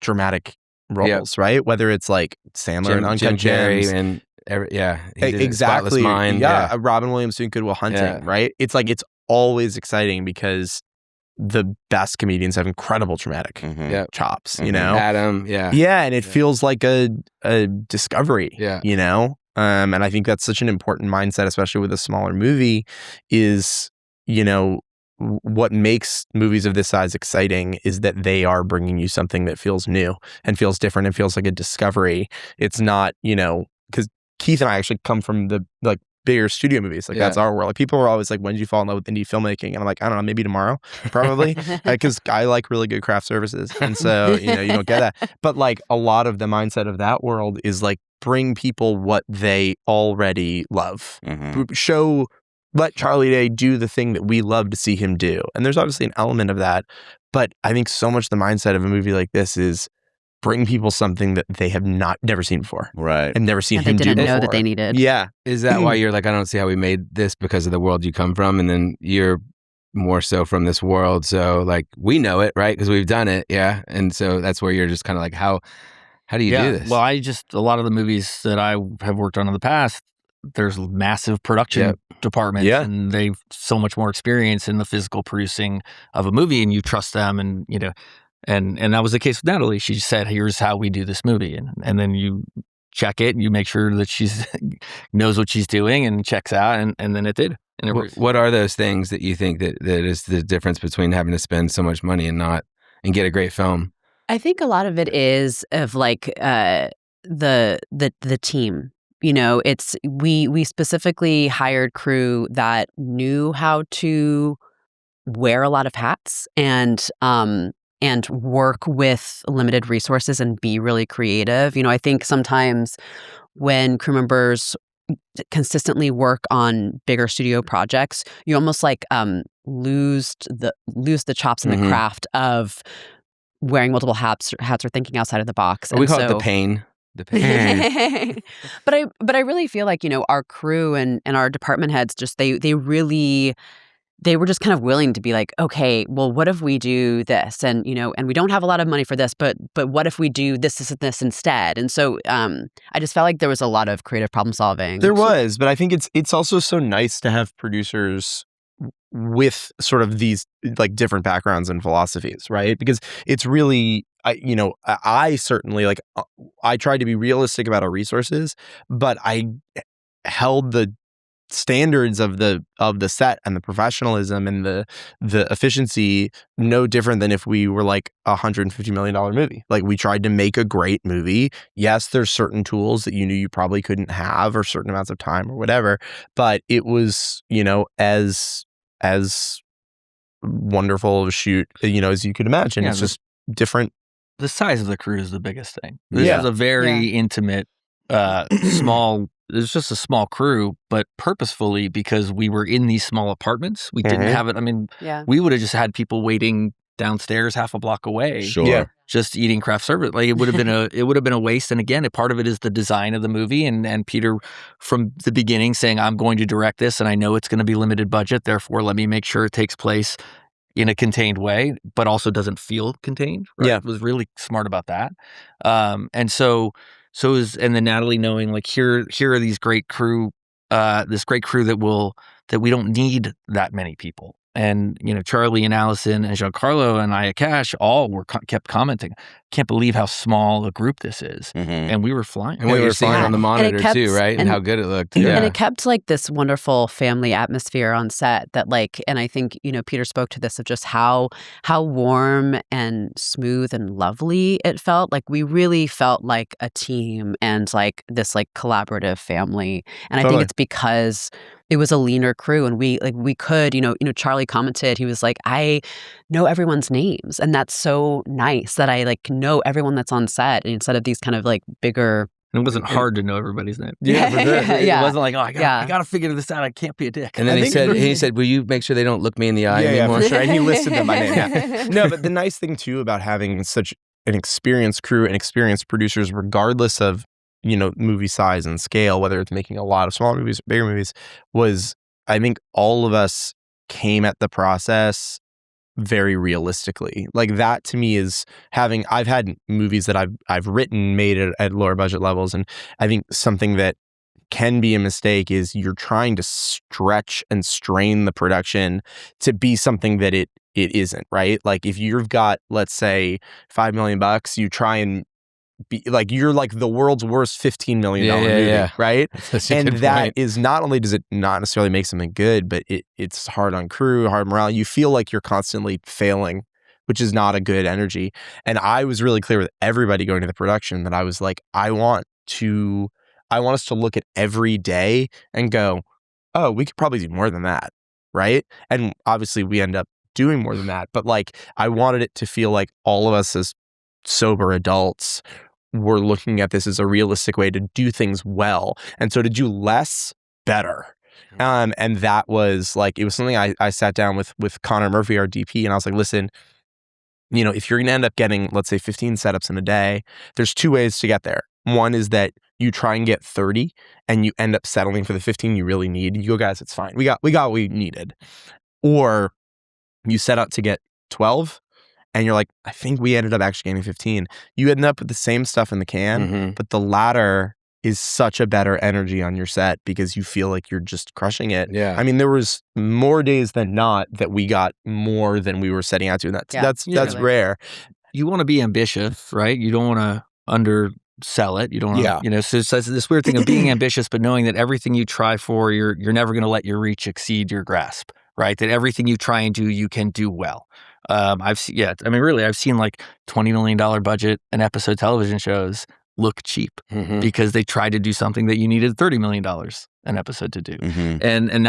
dramatic roles, right? Whether it's like Sandler and Uncut Jim Carrey Gems. and he did Exactly. Spotless Mind. Yeah. Robin Williams doing Good Will Hunting, right? It's like, it's always exciting because the best comedians have incredible dramatic chops, you know? Adam, Yeah, and it feels like a discovery, you know? And I think that's such an important mindset, especially with a smaller movie, is, you know, what makes movies of this size exciting is that they are bringing you something that feels new and feels different and feels like a discovery. It's not, you know, because Keith and I actually come from the like bigger studio movies. Like that's our world. Like people are always like, when did you fall in love with indie filmmaking? And I'm like, I don't know, maybe tomorrow, probably. Because I like really good craft services. And so, you know, you don't get that. But like a lot of the mindset of that world is like, bring people what they already love. Let Charlie Day do the thing that we love to see him do. And there's obviously an element of that. But I think so much the mindset of a movie like this is bring people something that they have never seen before. Right. And never seen him do before. They didn't know that they needed. Yeah. Is that why you're like, I don't see how we made this because of the world you come from? And then you're more so from this world. So like, we know it, right? Because we've done it. Yeah. And so that's where you're just kind of like, how do you do this? Well, a lot of the movies that I have worked on in the past, there's massive production departments and they've so much more experience in the physical producing of a movie, and you trust them, and you know, and that was the case with Natalie. She said, here's how we do this movie, and then you check it and you make sure that she's knows what she's doing and checks out, and then it did. And what are those things that you think that is the difference between having to spend so much money and get a great film? I think a lot of it is of like the team. You know, it's we specifically hired crew that knew how to wear a lot of hats and work with limited resources and be really creative. You know, I think sometimes when crew members consistently work on bigger studio projects, you almost like lose the chops and the craft of wearing multiple hats or thinking outside of the box. We call it the pain. But I really feel like, you know, our crew and our department heads just they were just kind of willing to be like, okay, well, what if we do this? And, you know, and we don't have a lot of money for this, but what if we do this instead? And so I just felt like there was a lot of creative problem solving. There was, but I think it's also so nice to have producers with sort of these like different backgrounds and philosophies, right? Because it's really, I certainly like, I tried to be realistic about our resources, but I held the standards of the set and the professionalism and the efficiency no different than if we were like $150 million movie. Like, we tried to make a great movie. Yes, there's certain tools that you knew you probably couldn't have, or certain amounts of time or whatever, but it was, you know, as wonderful of a shoot, you know, as you could imagine. It's just different. The size of the crew is the biggest thing. This is a very intimate, small. It's just a small crew, but purposefully, because we were in these small apartments. We didn't have it. I mean, we would have just had people waiting downstairs half a block away. Sure. Just eating craft service. Like, it would have been a waste. And again, part of it is the design of the movie, and Peter from the beginning saying, I'm going to direct this and I know it's going to be limited budget. Therefore, let me make sure it takes place in a contained way, but also doesn't feel contained. Right? Yeah. Was really smart about that. And then Natalie knowing, like, here are these great crew, this great crew that we don't need that many people. And, you know, Charlie and Allison and Giancarlo and Ayakash all kept commenting, can't believe how small a group this is. And we were flying. And what you're seeing on the monitor too, right? And how good it looked. And it kept like this wonderful family atmosphere on set that, like, and I think, you know, Peter spoke to this of just how warm and smooth and lovely it felt. Like, we really felt like a team and like this like collaborative family. And I think it's because it was a leaner crew, and we could, you know, Charlie commented, he was like, I know everyone's names, and that's so nice that I like know everyone that's on set instead of these kind of like bigger. And it wasn't hard to know everybody's name. Yeah, for sure. It wasn't like, oh, I got to figure this out. I can't be a dick. And then he said, will you make sure they don't look me in the eye anymore? Yeah, for sure. And he listed them by name. Yeah. No, but the nice thing too about having such an experienced crew and experienced producers, regardless of, you know, movie size and scale, whether it's making a lot of smaller movies or bigger movies, was, I think all of us came at the process very realistically. Like that to me is I've had movies that I've written, made at lower budget levels. And I think something that can be a mistake is you're trying to stretch and strain the production to be something that it isn't, right? Like if you've got, let's say, $5 million, you try and be like, you're like the world's worst $15 million movie, right? And that is, not only does it not necessarily make something good, but it's hard on crew, hard morale. You feel like you're constantly failing, which is not a good energy. And I was really clear with everybody going to the production that I was like, I want us to look at every day and go, oh, we could probably do more than that, right? And obviously we end up doing more than that. But like, I wanted it to feel like all of us as sober adults were looking at this as a realistic way to do things well. And so to do less, better. And that was like, it was something I sat down with Connor Murphy, our DP, and I was like, listen, you know, if you're going to end up getting, let's say, 15 setups in a day, there's two ways to get there. One is that you try and get 30 and you end up settling for the 15 you really need. You go, guys, it's fine. We got what we needed. Or you set out to get 12 and you're like, I think we ended up actually getting 15. You end up with the same stuff in the can, but the latter is such a better energy on your set because you feel like you're just crushing it. Yeah. I mean, there was more days than not that we got more than we were setting out to. And that's really rare. You want to be ambitious, right? You don't want to undersell it. You don't want to, you know, so it's this weird thing of being ambitious, but knowing that everything you try for, you're never going to let your reach exceed your grasp, right? That everything you try and do, you can do well. I've seen like $20 million budget and episode television shows look cheap because they tried to do something that you needed $30 million an episode to do. And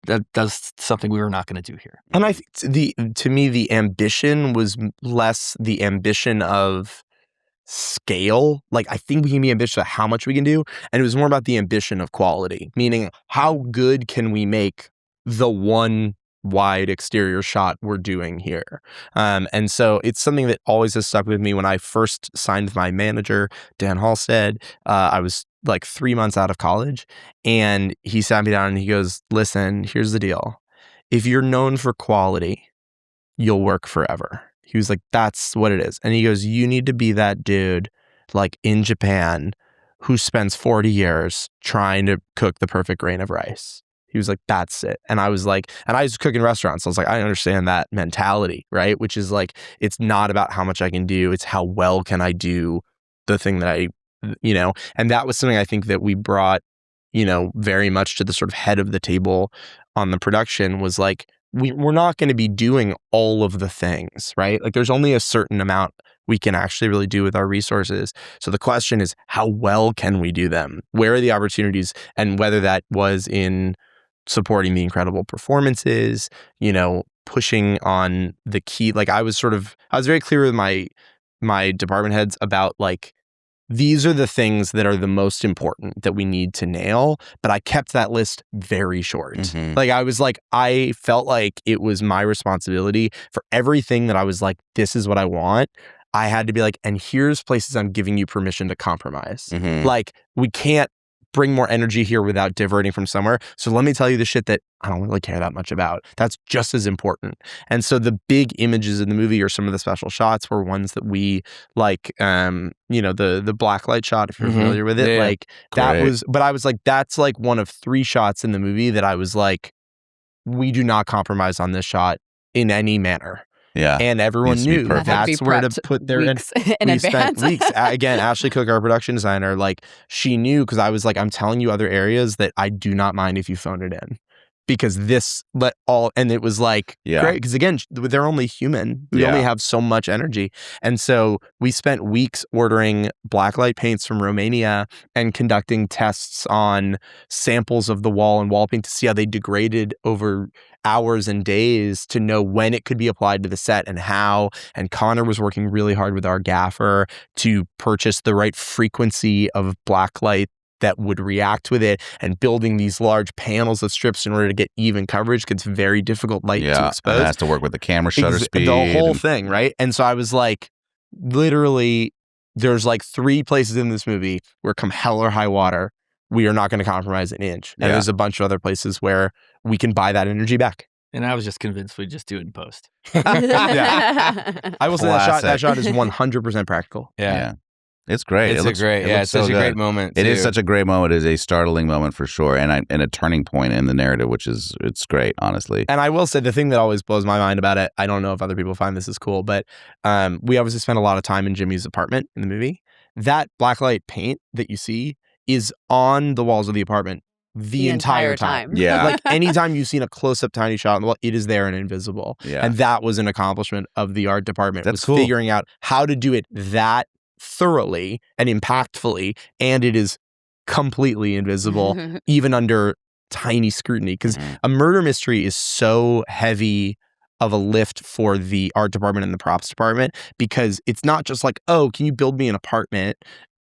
that's something we were not going to do here. And I think to me, the ambition was less the ambition of scale. Like, I think we can be ambitious about how much we can do. And it was more about the ambition of quality, meaning how good can we make the one wide exterior shot we're doing here. And so it's something that always has stuck with me. When I first signed my manager, Dan Halstead, I was like 3 months out of college, and he sat me down and he goes, listen, here's the deal. If you're known for quality, you'll work forever. He was like, that's what it is. And he goes, you need to be that dude like in Japan who spends 40 years trying to cook the perfect grain of rice. He was like, that's it. And I was like, and I was cooking restaurants. So I was like, I understand that mentality, right? Which is like, it's not about how much I can do. It's how well can I do the thing that I, you know, and that was something I think that we brought, you know, very much to the sort of head of the table on the production was like, we're not going to be doing all of the things, right? Like there's only a certain amount we can actually really do with our resources. So the question is, how well can we do them? Where are the opportunities? And whether that was in supporting the incredible performances, you know, pushing on the key. Like I was very clear with my department heads about like, these are the things that are the most important that we need to nail. But I kept that list very short. Like I felt like it was my responsibility for everything that I was like, this is what I want. I had to be like, and here's places I'm giving you permission to compromise. Like we can't bring more energy here without diverting from somewhere. So let me tell you the shit that I don't really care that much about. That's just as important. And so the big images in the movie or some of the special shots were ones that we like, you know, the blacklight shot, if you're familiar with it, like that was, but I was like, that's like one of 3 shots in the movie that I was like, we do not compromise on this shot in any manner. Yeah. And everyone knew that's where to put their weeks in advance. Spent weeks. Again, Ashley Cook, our production designer, like she knew, because I was like, I'm telling you other areas that I do not mind if you phone it in. Because and it was like, great. Because again, they're only human. We only have so much energy. And so we spent weeks ordering blacklight paints from Romania and conducting tests on samples of the wall and wall paint to see how they degraded over hours and days to know when it could be applied to the set and how. And Connor was working really hard with our gaffer to purchase the right frequency of blacklight that would react with it, and building these large panels of strips in order to get even coverage, because it's very difficult light to expose. And it has to work with the camera shutter speed. The whole thing, right? And so I was like, literally, there's like 3 places in this movie where come hell or high water, we are not going to compromise an inch. And there's a bunch of other places where we can buy that energy back. And I was just convinced we'd just do it in post. Yeah. I will say that Classic. shot is 100% practical. Yeah. It's great. It's It looks it's such a great moment. It is too. such a great moment. It is a startling moment for sure, and a turning point in the narrative, which is it's great, honestly. And I will say the thing that always blows my mind about it, I don't know if other people find this is cool, but we obviously spent a lot of time in Jimmy's apartment in the movie. That blacklight paint that you see is on the walls of the apartment the entire time. Yeah. Like anytime you've seen a close-up tiny shot on the wall, it is there and invisible. Yeah. And that was an accomplishment of the art department. That's was cool. Figuring out how to do it that thoroughly and impactfully, and it is completely invisible, even under tiny scrutiny. Because a murder mystery is so heavy of a lift for the art department and the props department, because it's not just like, oh, can you build me an apartment?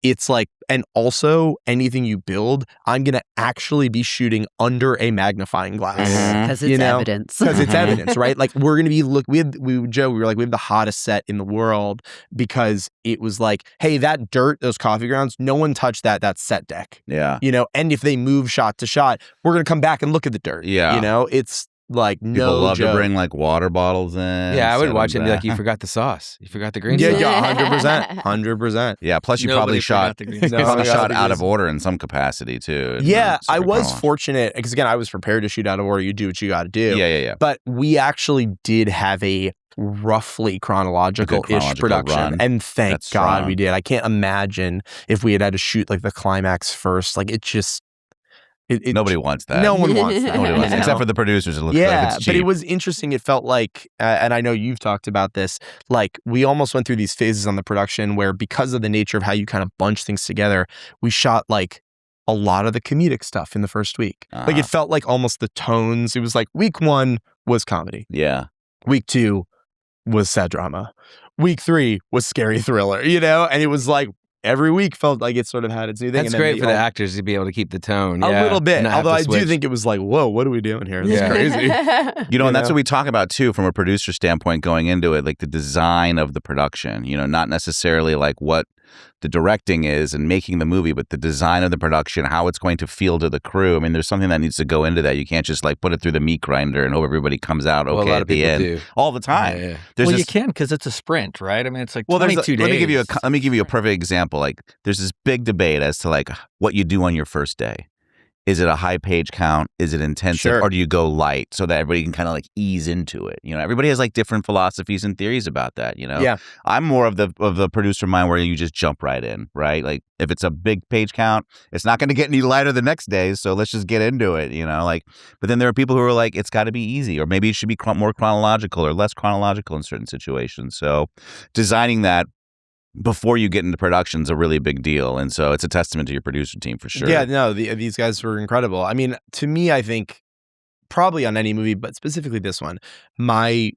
It's like, and also anything you build, I'm going to actually be shooting under a magnifying glass. Because it's evidence. Because it's evidence, right? Like we're going to be, we would joke, we were like, we have the hottest set in the world because it was like, hey, that dirt, those coffee grounds, no one touched that. That's set deck. Yeah. And if they move shot to shot, we're going to come back and look at the dirt. Yeah. It's like People no love joke. to bring like water bottles in. Yeah, I would set watch it them and be like, back. you forgot the sauce. You forgot the green Yeah, sauce. yeah, 100%. 100%. Yeah, plus you Nobody probably shot forgot the green No, you probably I got shot the out green of order in some capacity too. Yeah, I Super was chronological. fortunate because, again, I was prepared to shoot out of order. You do what you got to do. Yeah. But we actually did have a roughly chronological-ish chronological production. run. And thank That's God strong. we did. I can't imagine if we had to shoot like the climax first. Like it just... Nobody wants that. No one wants that. Nobody wants that, You except know? for the producers. It looks Yeah, like it's cheap. but it was interesting. It felt like, and I know you've talked about this, like we almost went through these phases on the production where, because of the nature of how you kind of bunch things together, we shot like a lot of the comedic stuff in the first week. Like it felt like almost the tones. It was like week 1 was comedy. Yeah. Week 2 was sad drama. Week 3 was scary thriller, and it was like every week felt like it sort of had its new thing. That's and then great for the actors to be able to keep the tone. a yeah, little bit. and not have Although to I do switch. think it was like, whoa, what are we doing here? This Yeah. is crazy. And that's what we talk about too, from a producer standpoint going into it, like the design of the production, not necessarily like what the directing is and making the movie, but the design of the production, how it's going to feel to the crew. I mean, there's something that needs to go into that. You can't just like put it through the meat grinder and hope everybody comes out Well, a okay lot at of the people end do. all the time. Yeah. There's You this, can because it's a sprint, right? I mean, it's like well, 22 days. let me give you a perfect example. Like, there's this big debate as to like what you do on your first day. Is it a high page count? Is it intensive? Sure. Or do you go light so that everybody can kind of like ease into it? Everybody has like different philosophies and theories about that, Yeah. I'm more of the producer mind where you just jump right in, right? Like if it's a big page count, it's not going to get any lighter the next day, so let's just get into it, but then there are people who are like, it's got to be easy, or maybe it should be more chronological or less chronological in certain situations. So designing that before you get into production is a really big deal. And so it's a testament to your producer team for sure. Yeah, no, these guys were incredible. I mean, to me, I think probably on any movie, but specifically this one, my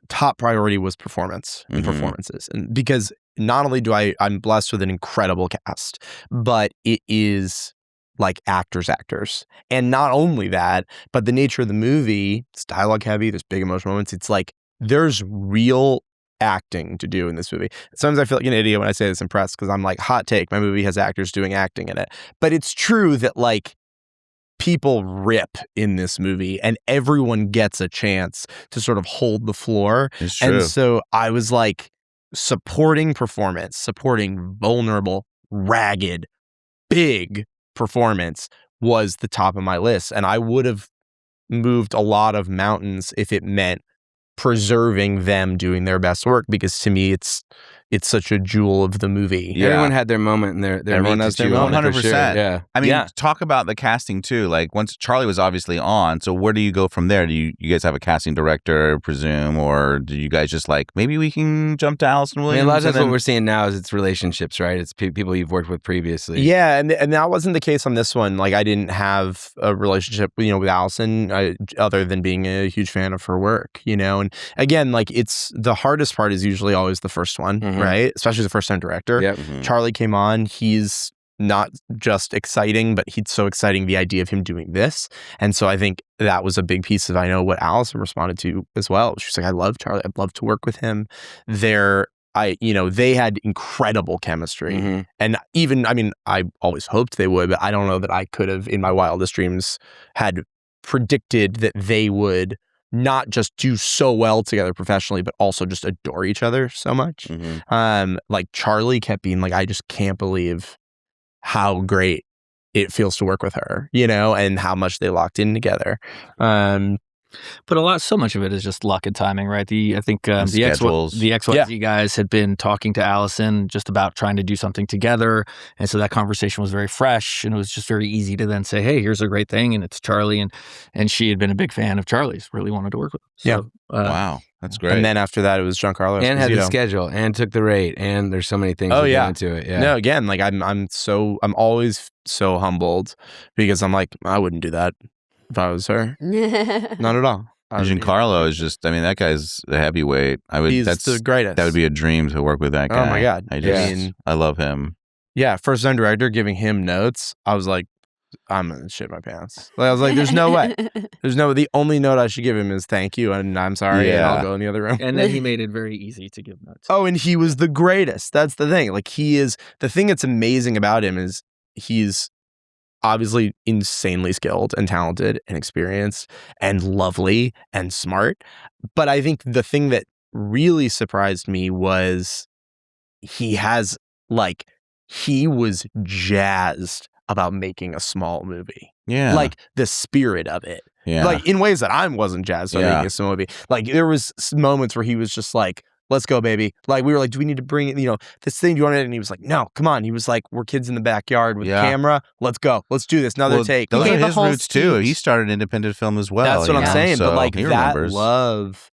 top priority was performance and performances. And because not only I'm blessed with an incredible cast, but it is like actors. And not only that, but the nature of the movie, it's dialogue heavy, there's big emotional moments. It's like there's real acting to do in this movie. Sometimes I feel like an idiot when I say this in press because I'm like, hot take, my movie has actors doing acting in it. But it's true that like people rip in this movie and everyone gets a chance to sort of hold the floor. It's true. And so I was like, supporting performance, supporting vulnerable, ragged, big performance was the top of my list. And I would have moved a lot of mountains if it meant preserving them doing their best work, because to me it's such a jewel of the movie. Yeah. Everyone had their moment, and their Everyone meat has to their chew on, moment. for sure. 100%. Yeah. I mean, Yeah. talk about the casting too. Like once Charlie was obviously on, so where do you go from there? Do you guys have a casting director, I presume, or do you guys just like, maybe we can jump to Allison I Williams? mean, a lot of and times what then- we're seeing now is it's relationships, right? It's people you've worked with previously. Yeah, and that wasn't the case on this one. Like I didn't have a relationship, with Allison, other than being a huge fan of her work, And again, like it's the hardest part is usually always the first one, Mhm. right? Especially the first time director. Yep. Mhm. Charlie came on. He's not just exciting, but he's so exciting, the idea of him doing this. And so I think that was a big piece of, I know what Allison responded to as well. She's like, I love Charlie. I'd love to work with him. They had incredible chemistry. Mhm. And even, I always hoped they would, but I don't know that I could have in my wildest dreams had predicted that they would not just do so well together professionally, but also just adore each other so much. Like Charlie kept being like, I just can't believe how great it feels to work with her, you know, and how much they locked in together. But so much of it is just luck and timing, right? I think the XYZ guys had been talking to Allison just about trying to do something together, and so that conversation was very fresh, and it was just very easy to then say, "Hey, here's a great thing," and it's Charlie, and she had been a big fan of Charlie's, really wanted to work with him. So, wow, that's great. And then after that, it was Giancarlo Esposito. And had the schedule, and took the rate, and there's so many things that go into it. Yeah. No, again, like I'm always so humbled because I'm like, I wouldn't do that if I was her. Not at all. Giancarlo is just, I mean, that guy's a heavyweight. He's the greatest. That would be a dream to work with that guy. Oh my God. I love him. Yeah, first time director giving him notes, I was like, I'm gonna shit my pants. Like, I was like, there's no way. The only note I should give him is thank you and I'm sorry and I'll go in the other room. And then he made it very easy to give notes. Oh, and he was the greatest. That's the thing. Like the thing that's amazing about him is he's obviously insanely skilled and talented and experienced and lovely and smart. But I think the thing that really surprised me was he was jazzed about making a small movie. Yeah. Like the spirit of it. Yeah. Like in ways that I wasn't jazzed about making a small movie. Like there was moments where he was just like, let's go, baby. Like we were like, do we need to bring it, this thing, do you want it? And he was like, no, come on. He was like, we're kids in the backyard with camera. Let's go. Let's do this. Another take. Those are his roots too. He started independent film as well. That's what I'm saying. So but like that remembers. love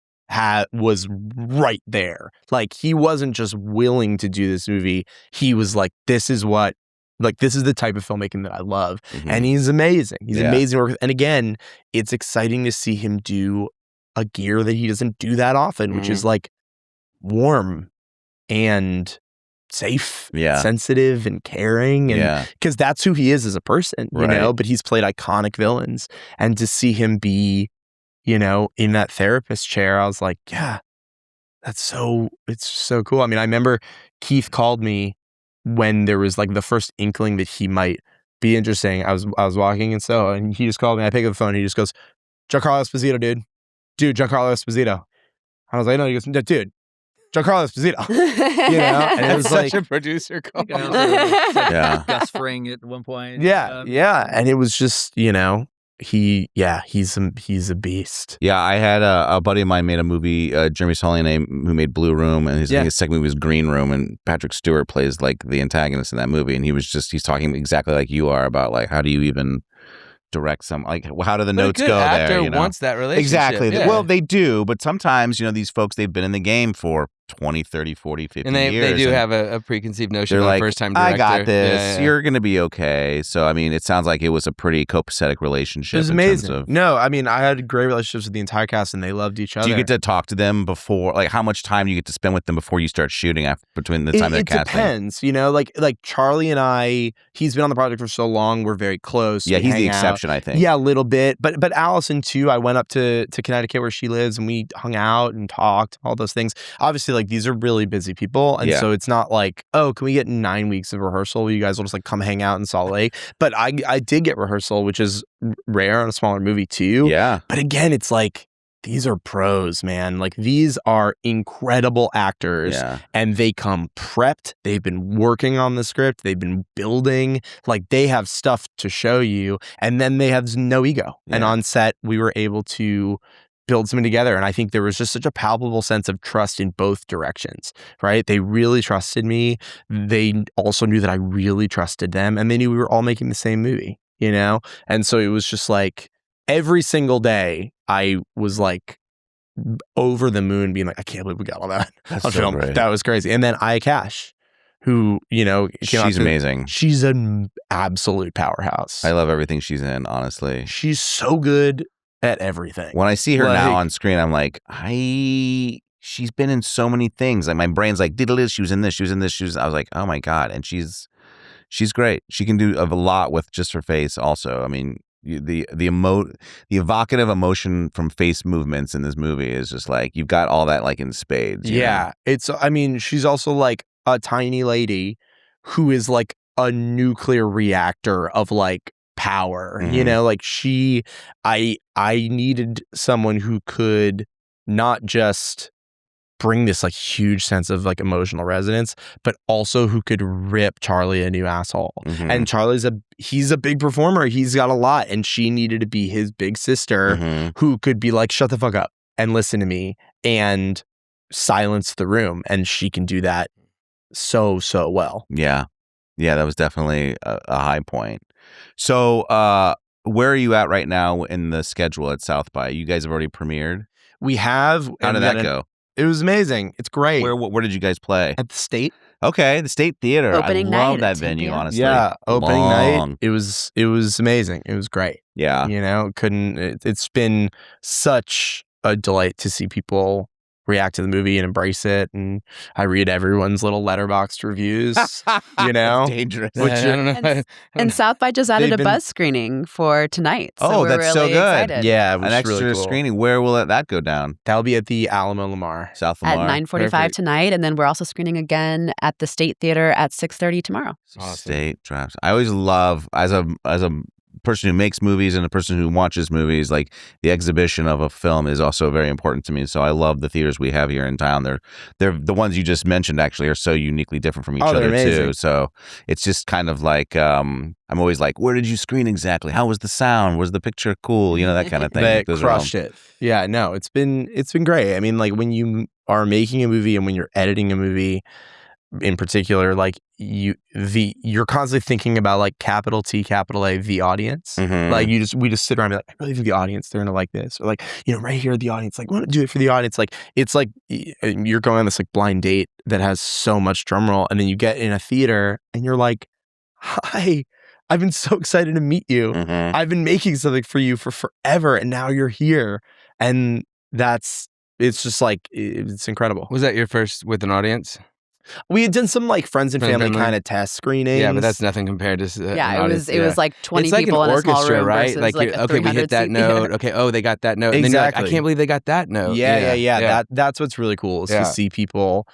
was right there. Like he wasn't just willing to do this movie. He was like, this is the type of filmmaking that I love. And he's amazing. He's amazing work. And again, it's exciting to see him do a gear that he doesn't do that often, which is like warm and safe, sensitive and caring. And because that's who he is as a person, you know, but he's played iconic villains. And to see him be, in that therapist chair, I was like, yeah, it's so cool. I mean, I remember Keith called me when there was like the first inkling that he might be interesting. I was walking in Soho and he just called me. I pick up the phone and he just goes, Giancarlo Esposito, dude, Giancarlo Esposito. I was like, no, he goes, dude, Giancarlo Esposito. And it was such like a producer call. Gus Fring at one point. Yeah. And it was just, he's a beast. Yeah, I had a buddy of mine made a movie, Jeremy Solian, who made Blue Room, and his second movie was Green Room, and Patrick Stewart plays like the antagonist in that movie, and he's talking exactly like you are about like how do you even direct how do the notes go there? Actor wants that relationship. Exactly. Yeah. Well, they do, but sometimes these folks, they've been in the game for 20, 30, 40, 50 and years. They do have a preconceived notion of a like, first-time director. I got this. You're going to be okay. So, I mean, it sounds like it was a pretty copacetic relationship. It was amazing. No, I mean, I had great relationships with the entire cast, and they loved each other. Do you get to talk to them before? Like, how much time do you get to spend with them before you start shooting between the time they're casting? It depends. Like Charlie and I, he's been on the project for so long. We're very close. Yeah, he's the exception, I think. Yeah, a little bit. But Allison, too, I went up to Connecticut where she lives, and we hung out and talked, all those things. Obviously, like, these are really busy people, and so it's not like, oh, can we get 9 weeks of rehearsal? You guys will just like come hang out in Salt Lake. But I did get rehearsal, which is rare on a smaller movie too. Yeah. But again, it's like these are pros, man. Like these are incredible actors, and they come prepped. They've been working on the script. They've been building. Like they have stuff to show you, and then they have no ego. Yeah. And on set, we were able to build something together. And I think there was just such a palpable sense of trust in both directions, right? They really trusted me. They also knew that I really trusted them, and they knew we were all making the same movie, And so it was just like every single day I was like over the moon being like, I can't believe we got all that on film. Great. That was crazy. And then Aya Cash, who, she's amazing. She's an absolute powerhouse. I love everything she's in, honestly. She's so good at everything. When I see her now on screen, I'm like, she's been in so many things. Like my brain's like, she was in this, I was like, oh my God. And she's great. She can do a lot with just her face also. I mean, the evocative emotion from face movements in this movie is just like, you've got all that like in spades. Yeah. She's also like a tiny lady who is like a nuclear reactor of like power, you know, like I needed someone who could not just bring this like huge sense of like emotional resonance, but also who could rip Charlie a new asshole. And Charlie's he's a big performer. He's got a lot, and she needed to be his big sister who could be like, shut the fuck up and listen to me and silence the room. And she can do that so well. Yeah. That was definitely a high point. So where are you at right now in the schedule at South by? You guys have already premiered? We have. How did that go? It was amazing. It's great. Where did you guys play? At the State. Okay, the State Theater. Opening I love night that venue, honestly. Yeah, opening Long. night. It was amazing. It was great. Yeah. You know, it's been such a delight to see people react to the movie and embrace it. And I read everyone's little letterboxd reviews, you know. Dangerous. I don't know. And South by just added a buzz screening for tonight. So Oh, we're that's really so good. excited. Yeah, it was An extra really cool. screening. Where will that go down? That'll be at the Alamo Lamar. South At Lamar. 9:45 Perfect. tonight, and then we're also screening again at the State Theater at 6:30 tomorrow. Awesome. State drafts. I always love as a person who makes movies and a person who watches movies, like the exhibition of a film is also very important to me. So I love the theaters we have here in town. They're the ones you just mentioned actually are so uniquely different from each other amazing. too. So it's just kind of like I'm always like, where did you screen exactly? How was the sound? Was the picture cool? You know, that kind of thing. They Those are all- crushed it. Yeah, no, it's been great. I mean, like when you are making a movie and when you're editing a movie in particular, like you're constantly thinking about like capital T, capital A, the audience. Like we just sit around and be like, I really think the audience, they're gonna like this, or like, you know, right here the audience, like, want to do it for the audience. Like it's like you're going on this like blind date that has so much drum roll, and then you get in a theater and you're like, hi, I've been so excited to meet you. I've been making something for you for forever, and now you're here, and it's just like it's incredible. Was that your first with an audience? We had done some like friends and family kind of test screenings. Yeah, but that's nothing compared to Yeah, it was like 20 it's like people an in a small orchestra, room right? versus Like, like a okay, we hit that 300 seat note. theater. Okay, oh, they got that note. And then you're like, I can't believe they got that note. Yeah. That's what's really cool is to see people,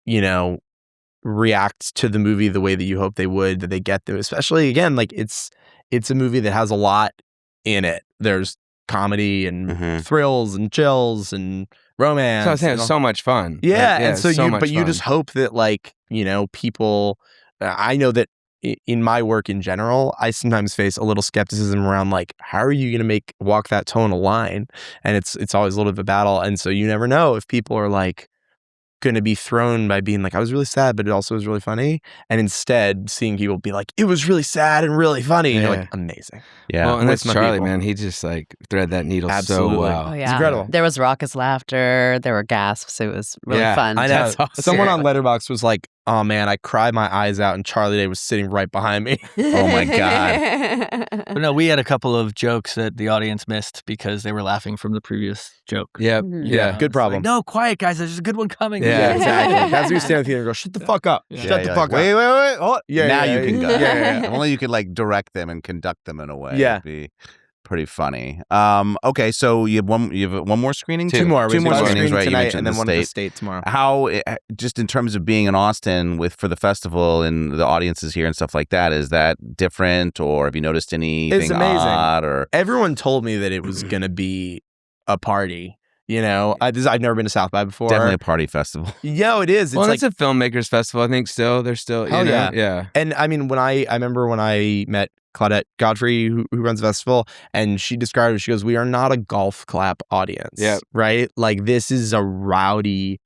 you know, react to the movie the way that you hope they would, that they get to. Especially again, like it's a movie that has a lot in it. There's comedy and thrills and chills and romance. So I was saying, it's so much fun. Yeah, and so much you fun. just hope that, like, you know, people. I know that in my work in general, I sometimes face a little skepticism around like, how are you going to walk that tonal line? And it's always a little bit of a battle, and so you never know if people are like going to be thrown by being like, I was really sad, but it also was really funny, and instead seeing people be like, it was really sad and really funny. And you're like, amazing. Yeah, well, and that's With my Charlie, people. man. He just like thread that needle Absolutely. so well. Oh, yeah. It's incredible. There was raucous laughter. There were gasps. It was really fun. I know. That's awesome. Someone on Letterboxd was like, oh man, I cried my eyes out, and Charlie Day was sitting right behind me. Oh my God. But no, we had a couple of jokes that the audience missed because they were laughing from the previous joke. Yep. Yeah. Good It's problem. like, no, quiet, guys. There's a good one coming. Yeah, Exactly. That's when you stand in the theater and go, shut the fuck up. Yeah. Shut Yeah, the you're fuck like, up. wait. Oh, Yeah, now yeah, you can go. yeah. Only you could like direct them and conduct them in a way. Yeah. It'd be pretty funny. Okay, so you have one more screening. Two more. Two more One screenings, right? You tonight, mentioned and then the one at the State. State tomorrow. How, just in terms of being in Austin for the festival and the audiences here and stuff like that, is that different, or have you noticed anything It's amazing. odd? Or Everyone told me that it was going to be a party. You know, I've never been to South by before. definitely a party festival. Yo, it is. It's Well, like, it's a filmmakers festival. I think they're still. Hell you know, yeah. yeah. and I mean, I remember when I met Claudette Godfrey, who runs the festival, and she described it. She goes, "We are not a golf clap audience. Yep. Right? Like this is a rowdy,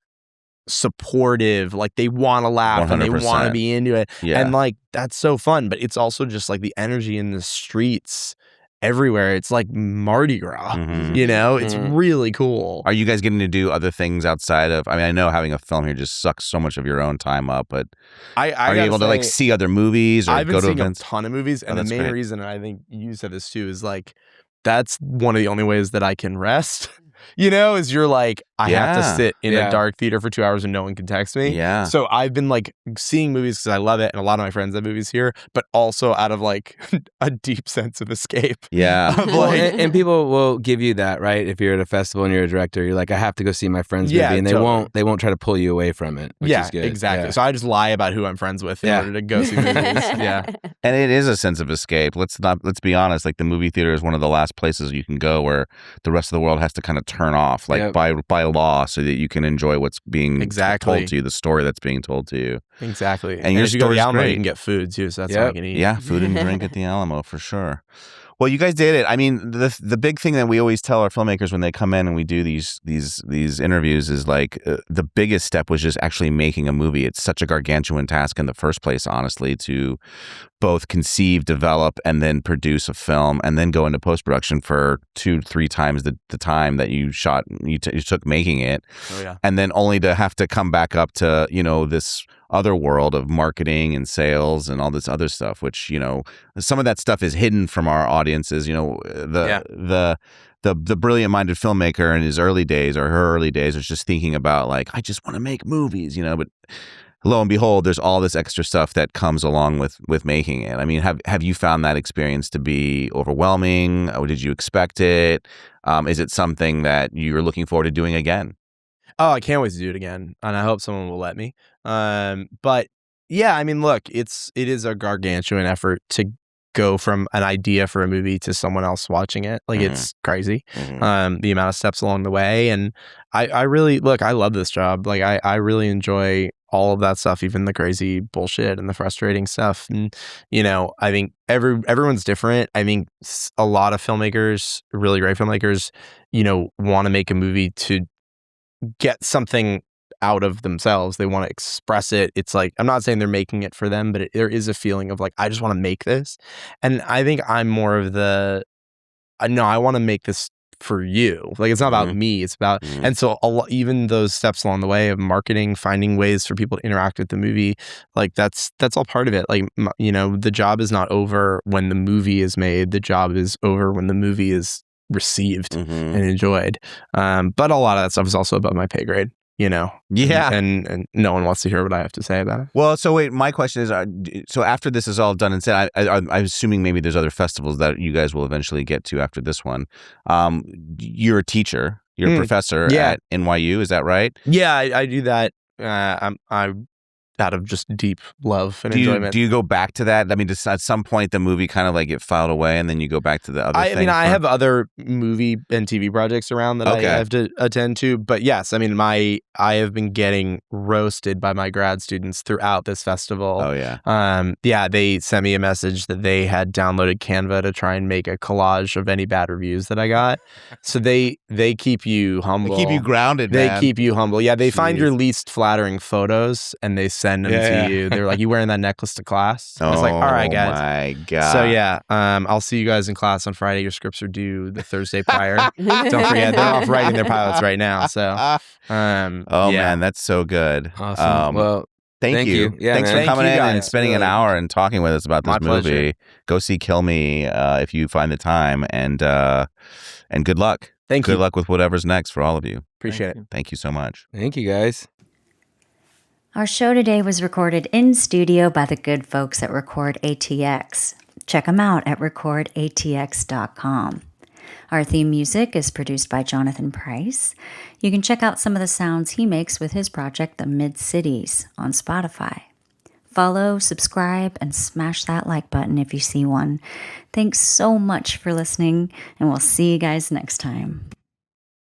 supportive. Like they want to laugh and they want to 100%. be into it. Yeah. And like that's so fun. But it's also just like the energy in the streets everywhere. It's like Mardi Gras. Mhm. You know, it's Mhm. really cool. Are you guys getting to do other things outside of? I mean, I know having a film here just sucks so much of your own time up, but I are you gotta able to like say, see other movies or I've been go to seeing events? a ton of movies, and the that's main great. reason, and I think you said this too, is like that's one of the only ways that I can rest is you're like, I have to Yeah. sit in a dark theater for 2 hours and no one can text me. Yeah. So I've been like seeing movies because I love it, and a lot of my friends have movies here, but also out of like a deep sense of escape. Yeah. Of, Well, like, and people will give you that, right? If you're at a festival and you're a director, you're like, I have to go see my friend's movie, and they won't try to pull you away from it, which is good. Exactly. Yeah. So I just lie about who I'm friends with in order to go see movies. Yeah. And it is a sense of escape. Let's be honest. Like the movie theater is one of the last places you can go where the rest of the world has to kind of turn off, like by law, so that you can enjoy what's being told to you, the story that's being told to you. Exactly. And your if you go to the story's Alamo, great. you can get food too, so that's all you can eat. Yeah, food and drink at the Alamo for sure. Well, you guys did it. I mean, the big thing that we always tell our filmmakers when they come in and we do these interviews is like the biggest step was just actually making a movie. It's such a gargantuan task in the first place, honestly, to both conceive, develop, and then produce a film, and then go into post-production for 2-3 times the time that you took making it. Oh yeah. And then only to have to come back up to, this other world of marketing and sales and all this other stuff, which, some of that stuff is hidden from our audiences. The brilliant-minded filmmaker in his early days or her early days was just thinking about like, I just want to make movies, but lo and behold, there's all this extra stuff that comes along with making it. I mean, have you found that experience to be overwhelming? Or did you expect it? Is it something that you're looking forward to doing again? Oh, I can't wait to do it again, and I hope someone will let me. But yeah, I mean, look, it is a gargantuan effort to go from an idea for a movie to someone else watching it. Like it's crazy, the amount of steps along the way. And I really I love this job. Like I really enjoy all of that stuff, even the crazy bullshit and the frustrating stuff. And I think everyone's different. I think a lot of filmmakers, really great filmmakers, want to make a movie to get something out of themselves. They want to express it. It's like, I'm not saying they're making it for them, but there is a feeling of like, I just want to make this. And I think I'm more of no, I want to make this for you. Like, it's not about me. It's about, and so even those steps along the way of marketing, finding ways for people to interact with the movie, like that's all part of it. Like, the job is not over when the movie is made. The job is over when the movie is received and enjoyed. But a lot of that stuff is also above my pay grade, Yeah. And no one wants to hear what I have to say about it. Well, so wait, my question is, so after this is all done and said, I'm assuming maybe there's other festivals that you guys will eventually get to after this one. You're a teacher, you're a professor at NYU, is that right? Yeah, I do that. I out of just deep love and enjoyment. Do you go back to that? I mean, just at some point the movie kind of like get filed away and then you go back to the other thing? I mean, I have other movie and TV projects around that I have to attend to. But yes, I mean, I have been getting roasted by my grad students throughout this festival. Oh, yeah. They sent me a message that they had downloaded Canva to try and make a collage of any bad reviews that I got. So they keep you humble. They keep you grounded, They man. keep you humble. Yeah, they find your least flattering photos and they send them to you. They're like, you wearing that necklace to class? I was like, all right, guys. Oh my God. So yeah, I'll see you guys in class on Friday. Your scripts are due the Thursday prior. Don't forget, they're off writing their pilots right now. So, man, that's so good. Awesome. Well, thank you. Yeah, thanks man. for coming Thank you in and guys. spending an hour and talking with us about this My movie. pleasure. Go see Kill Me if you find the time, and good luck. Thank you. Good luck with whatever's next for all of you. Appreciate it. Thank you so much. Thank you, guys. Our show today was recorded in studio by the good folks at Record ATX. Check them out at recordatx.com. Our theme music is produced by Jonathan Price. You can check out some of the sounds he makes with his project, The Mid-Cities, on Spotify. Follow, subscribe, and smash that like button if you see one. Thanks so much for listening, and we'll see you guys next time.